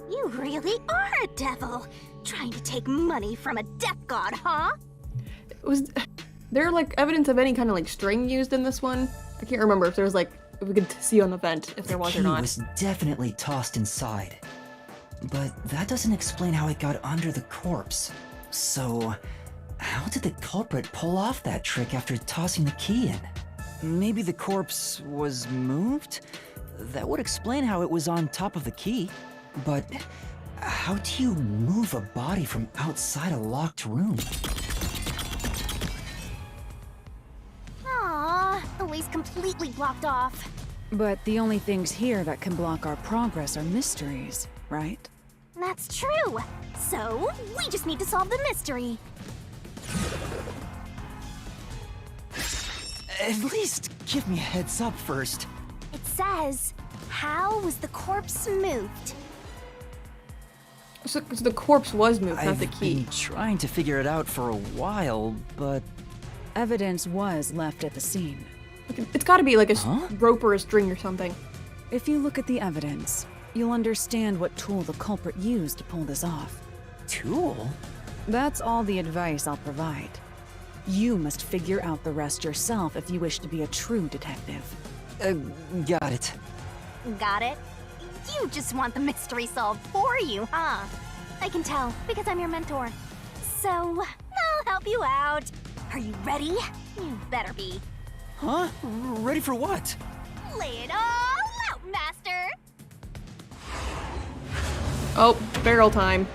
Speaker 4: You really are a devil. Trying to take money from a death god, huh?
Speaker 1: Was there, like, evidence of any kind of, like, string used in this one? I can't remember if there was, like, if we could see on the vent if there was or not.
Speaker 3: The key was definitely tossed inside. But that doesn't explain how it got under the corpse. So, how did the culprit pull off that trick after tossing the key in? Maybe the corpse was moved? That would explain how it was on top of the key. But how do you move a body from outside a locked room?
Speaker 4: Aww, the way's completely blocked off.
Speaker 2: But the only things here that can block our progress are mysteries, right?
Speaker 4: That's true. So, we just need to solve the mystery.
Speaker 3: At least give me a heads up first.
Speaker 4: It says, how was the corpse moved?
Speaker 1: So the corpse was moved, not the
Speaker 3: I've
Speaker 1: key.
Speaker 3: been trying to figure it out for a while, but...
Speaker 2: Evidence was left at the scene.
Speaker 1: It's gotta be like a rope or a string or something.
Speaker 2: If you look at the evidence, you'll understand what tool the culprit used to pull this off.
Speaker 3: Tool?
Speaker 2: That's all the advice I'll provide. You must figure out the rest yourself if you wish to be a true detective.
Speaker 3: Got it.
Speaker 4: Got it? You just want the mystery solved for you, huh? I can tell, because I'm your mentor. So, I'll help you out. Are you ready? You better be.
Speaker 3: Huh? Ready for what?
Speaker 4: Lay it all
Speaker 1: Oh, barrel time.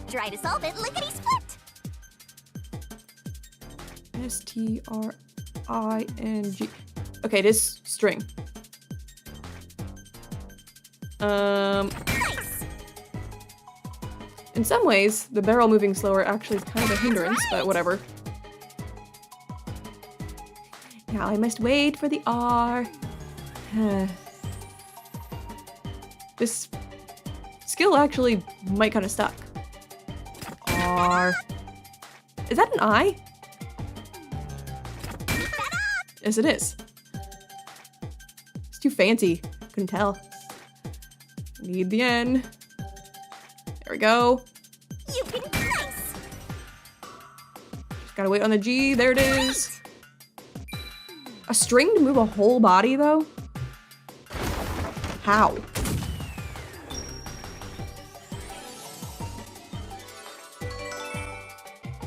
Speaker 12: Try to solve it, lickety-split!
Speaker 1: S-T-R-I-N-G. Okay, it is string.
Speaker 12: Nice!
Speaker 1: In some ways, the barrel moving slower actually is kind of a hindrance, but whatever. Now I must wait for the R. This skill actually might kind of suck. R. Is that an I? Yes, it is. It's too fancy. Couldn't tell. Need the N. There we go.
Speaker 12: You've been nice!
Speaker 1: Just gotta wait on the G. There it is. A string to move a whole body, though? How?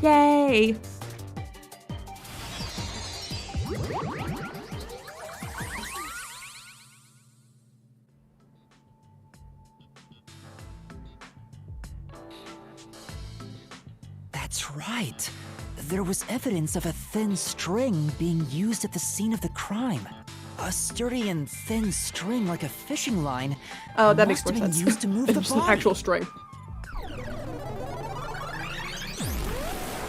Speaker 1: Yay!
Speaker 3: That's right. There was evidence of a thin string being used at the scene of the crime. A sturdy and thin string like a fishing line.
Speaker 1: Oh, that makes
Speaker 3: must
Speaker 1: more
Speaker 3: have been
Speaker 1: sense.
Speaker 3: used to move the
Speaker 1: Just an
Speaker 3: body.
Speaker 1: actual string.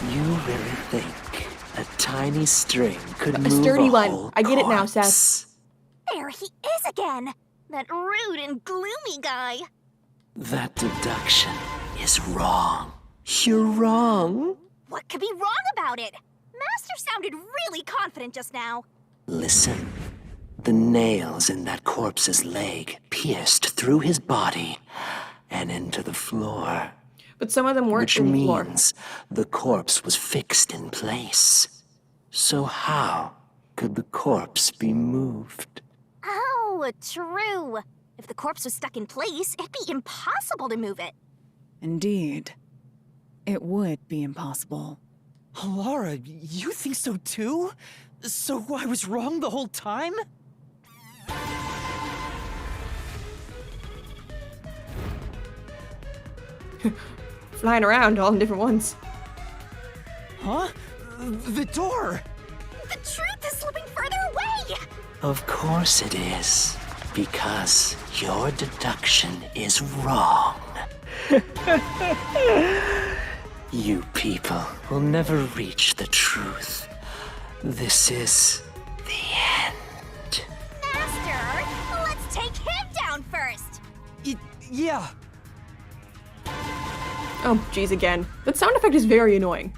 Speaker 11: You really think a tiny string could move
Speaker 1: A sturdy one.
Speaker 11: whole
Speaker 1: I get it now,
Speaker 11: corpse?
Speaker 1: Seth.
Speaker 12: There he is again! That rude and gloomy guy!
Speaker 11: That deduction is wrong. You're wrong.
Speaker 12: What could be wrong about it? Master sounded really confident just now.
Speaker 11: Listen. The nails in that corpse's leg pierced through his body and into the floor.
Speaker 1: But some of them weren't
Speaker 11: Which
Speaker 1: in the floor.
Speaker 11: means the corpse was fixed in place. So how could the corpse be moved?
Speaker 12: Oh, true. If the corpse was stuck in place, it'd be impossible to move it.
Speaker 2: Indeed. It would be impossible.
Speaker 8: Laura, you think so too? So I was wrong the whole time?
Speaker 1: Flying around all in different ones.
Speaker 8: Huh? The door!
Speaker 12: The truth is slipping further away!
Speaker 11: Of course it is. Because your deduction is wrong. You people will never reach the truth. This is the end.
Speaker 12: Master, let's take him down first!
Speaker 8: Yeah.
Speaker 1: Oh, geez, again. That sound effect is very annoying.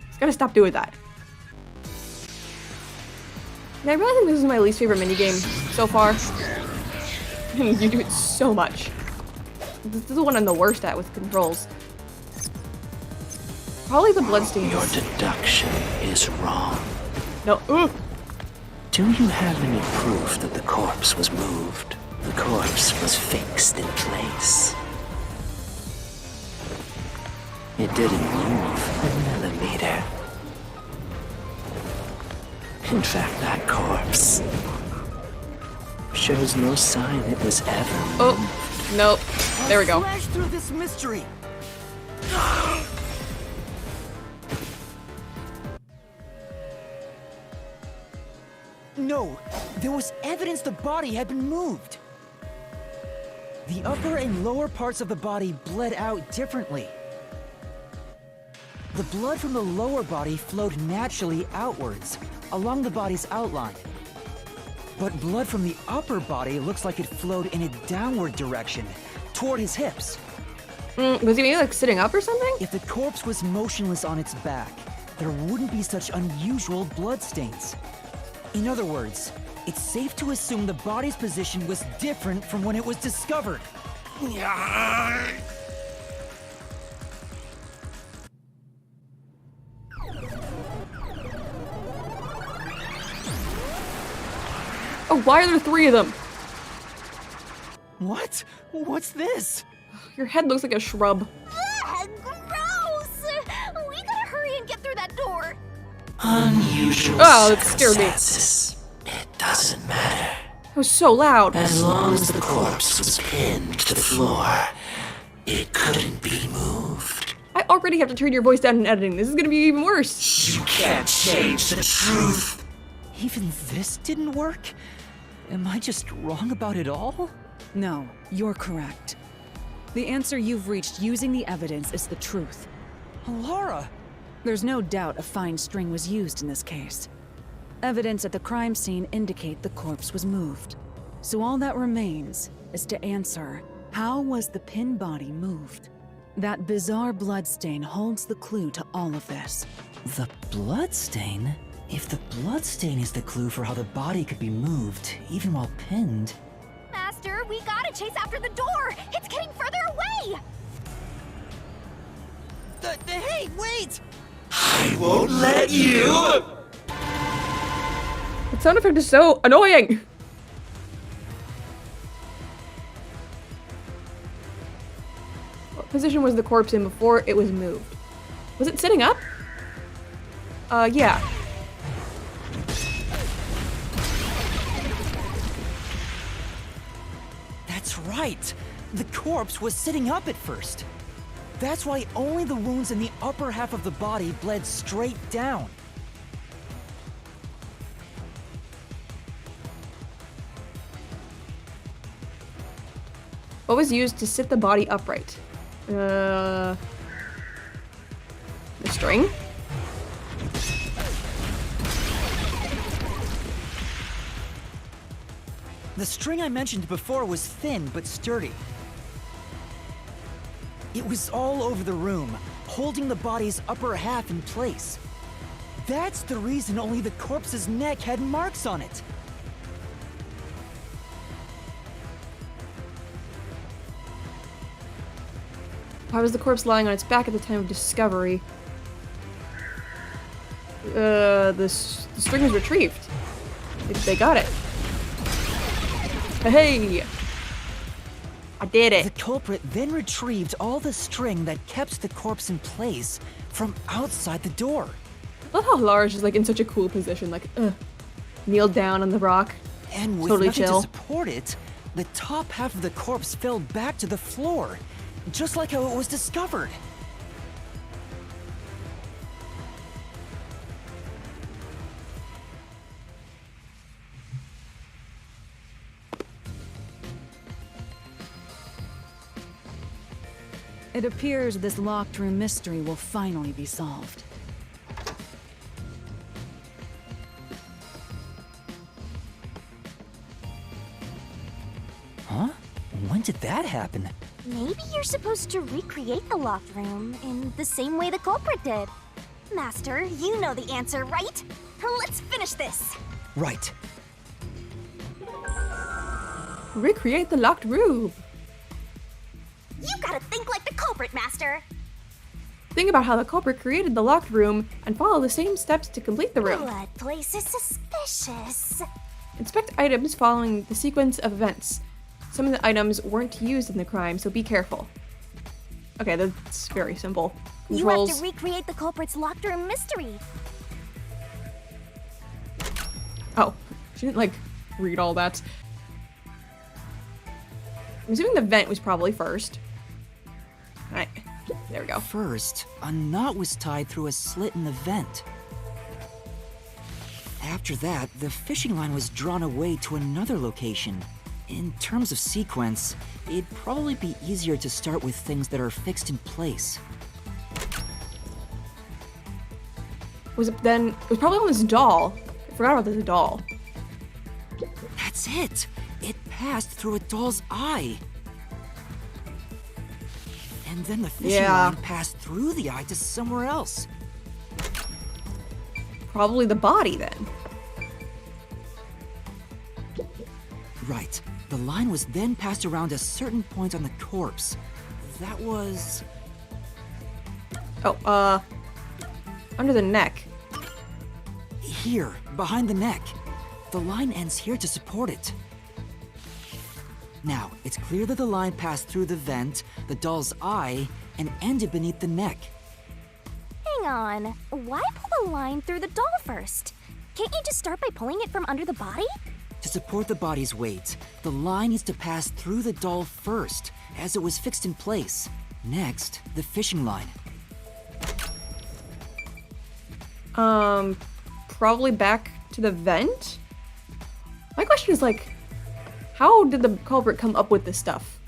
Speaker 1: He's gotta stop doing that. And I really think this is my least favorite minigame so far. You do it so much. This is the one I'm the worst at with controls. Probably the bloodstains.
Speaker 11: Your deduction is wrong.
Speaker 1: No.
Speaker 11: Do you have any proof that the corpse was moved? The corpse was fixed in place. It didn't move a millimeter. In fact, that corpse shows no sign it was ever moved.
Speaker 1: Oh, nope. There we go.
Speaker 8: Smash through this mystery. No, there was evidence the body had been moved. The upper and lower parts of the body bled out differently. The blood from the lower body flowed naturally outwards, along the body's outline. But blood from the upper body looks like it flowed in a downward direction, toward his hips.
Speaker 1: Was he maybe like sitting up or something?
Speaker 8: If the corpse was motionless on its back, there wouldn't be such unusual bloodstains. In other words, it's safe to assume the body's position was different from when it was discovered.
Speaker 1: Oh, why are there 3 of them?
Speaker 8: What? What's this?
Speaker 1: Your head looks like a shrub.
Speaker 12: Ugh, gross! We gotta hurry and get through that door.
Speaker 11: Unusual
Speaker 1: Oh, that scared me.
Speaker 11: circumstances. It doesn't matter.
Speaker 1: That was so loud.
Speaker 11: As long as the corpse was pinned to the floor, it couldn't be moved.
Speaker 1: I already have to turn your voice down in editing. This is gonna be even worse.
Speaker 11: You can't change the truth.
Speaker 8: Even this didn't work? Am I just wrong about it all?
Speaker 2: No, you're correct. The answer you've reached using the evidence is the truth.
Speaker 8: Laura!
Speaker 2: There's no doubt a fine string was used in this case. Evidence at the crime scene indicate the corpse was moved. So all that remains is to answer, how was the pinned body moved? That bizarre bloodstain holds the clue to all of this.
Speaker 8: The bloodstain? If the bloodstain is the clue for how the body could be moved, even while pinned...
Speaker 12: Master, we gotta chase after the door. It's getting further away.
Speaker 8: Hey, wait!
Speaker 11: I won't let you!
Speaker 1: That sound effect is so annoying. What position was the corpse in before it was moved? Was it sitting up? Yeah.
Speaker 8: That's right! The corpse was sitting up at first. That's why only the wounds in the upper half of the body bled straight down.
Speaker 1: What was used to sit the body upright? The string?
Speaker 8: The string I mentioned before was thin but sturdy. It was all over the room, holding the body's upper half in place. That's the reason only the corpse's neck had marks on it.
Speaker 1: Why was the corpse lying on its back at the time of discovery? The string was retrieved. They got it. Hey! I did it.
Speaker 8: The culprit then retrieved all the string that kept the corpse in place from outside the door.
Speaker 1: I love how Lara's just like in such a cool position, like, kneel down on the rock.
Speaker 8: And with
Speaker 1: Totally
Speaker 8: nothing
Speaker 1: chill.
Speaker 8: to support it, the top half of the corpse fell back to the floor, just like how it was discovered.
Speaker 2: It appears this locked room mystery will finally be solved.
Speaker 8: Huh? When did that happen?
Speaker 12: Maybe you're supposed to recreate the locked room in the same way the culprit did. Master, you know the answer, right? Let's finish this.
Speaker 8: Right.
Speaker 1: Recreate the locked room.
Speaker 12: You gotta think like the culprit, Master.
Speaker 1: Think about how the culprit created the locked room and follow the same steps to complete the room.
Speaker 12: Blood place is suspicious.
Speaker 1: Inspect items following the sequence of events. Some of the items weren't used in the crime, so be careful. Okay, that's very simple.
Speaker 12: You have
Speaker 1: Controls.
Speaker 12: to recreate the culprit's locked room mystery.
Speaker 1: Oh, she didn't like read all that. I'm assuming the vent was probably first. Alright, there we go.
Speaker 8: First, a knot was tied through a slit in the vent. After that, the fishing line was drawn away to another location. In terms of sequence, it'd probably be easier to start with things that are fixed in place.
Speaker 1: It was probably on this doll. I forgot about this doll.
Speaker 8: That's it! It passed through a doll's eye. And then the fishing line passed through the eye to somewhere else.
Speaker 1: Probably the body then.
Speaker 8: Right. The line was then passed around a certain point on the corpse. That was...
Speaker 1: Oh, under the neck.
Speaker 8: here, behind the neck. The line ends here to support it. Now, it's clear that the line passed through the vent, the doll's eye, and ended beneath the neck.
Speaker 12: Hang on. Why pull the line through the doll first? Can't you just start by pulling it from under the body?
Speaker 8: To support the body's weight, the line needs to pass through the doll first, as it was fixed in place. Next, the fishing line.
Speaker 1: Probably back to the vent? My question is like, how did the culprit come up with this stuff?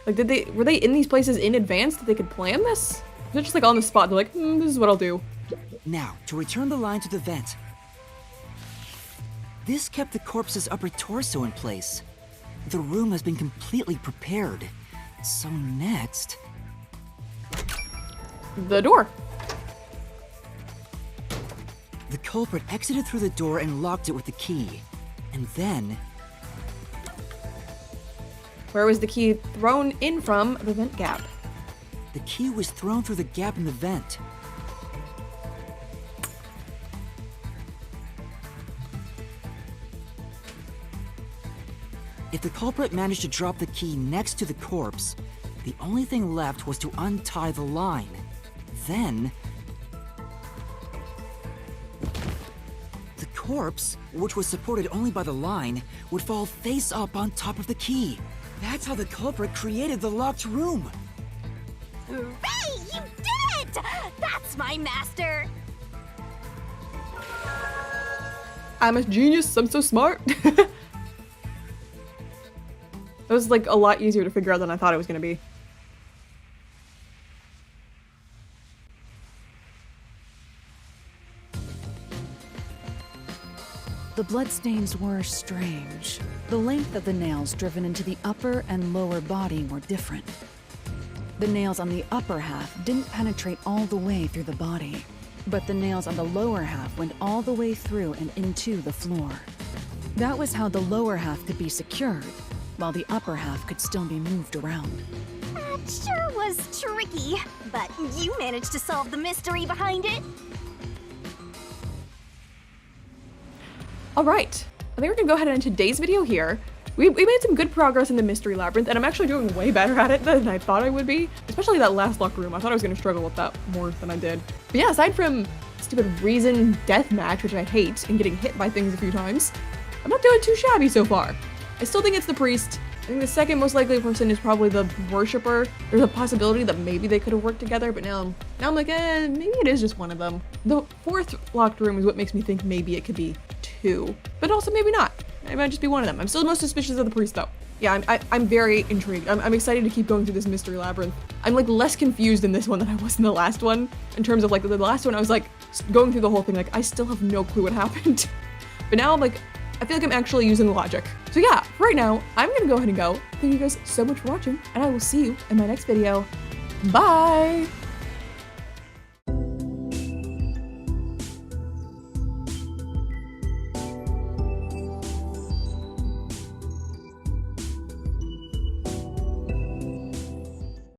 Speaker 1: Like, were they in these places in advance that they could plan this? They're just like on the spot, they're like, this is what I'll do.
Speaker 8: Now, to return the line to the vent. This kept the corpse's upper torso in place. The room has been completely prepared. So next...
Speaker 1: The door.
Speaker 8: The culprit exited through the door and locked it with the key. And then...
Speaker 1: Where was the key thrown in from? The vent gap.
Speaker 8: The key was thrown through the gap in the vent. If the culprit managed to drop the key next to the corpse, the only thing left was to untie the line. Then... the corpse, which was supported only by the line, would fall face up on top of the key. That's how the culprit created the locked room.
Speaker 12: Hooray! You did it! That's my master!
Speaker 1: I'm a genius, I'm so smart. It was like a lot easier to figure out than I thought it was gonna be.
Speaker 2: The bloodstains were strange. The length of the nails driven into the upper and lower body were different. The nails on the upper half didn't penetrate all the way through the body, but the nails on the lower half went all the way through and into the floor. That was how the lower half could be secured, while the upper half could still be moved around.
Speaker 12: That sure was tricky, but you managed to solve the mystery behind it.
Speaker 1: All right, I think we're gonna go ahead and end today's video here. We made some good progress in the Mystery Labyrinth, and I'm actually doing way better at it than I thought I would be, especially that last locked room. I thought I was gonna struggle with that more than I did. But yeah, aside from stupid reason deathmatch, which I hate, and getting hit by things a few times, I'm not doing too shabby so far. I still think it's the priest. I think the second most likely person is probably the worshipper. There's a possibility that maybe they could have worked together, but now I'm like, maybe it is just one of them. The fourth locked room is what makes me think maybe it could be two, but also maybe not. It might just be one of them. I'm still most suspicious of the priest though. Yeah, I'm very intrigued. I'm excited to keep going through this Mystery Labyrinth. I'm like less confused in this one than I was in the last one. In terms of like the last one, I was like going through the whole thing like I still have no clue what happened. But now I'm like, I feel like I'm actually using logic. So yeah, for right now, I'm gonna go ahead and go. Thank you guys so much for watching, and I will see you in my next video. Bye!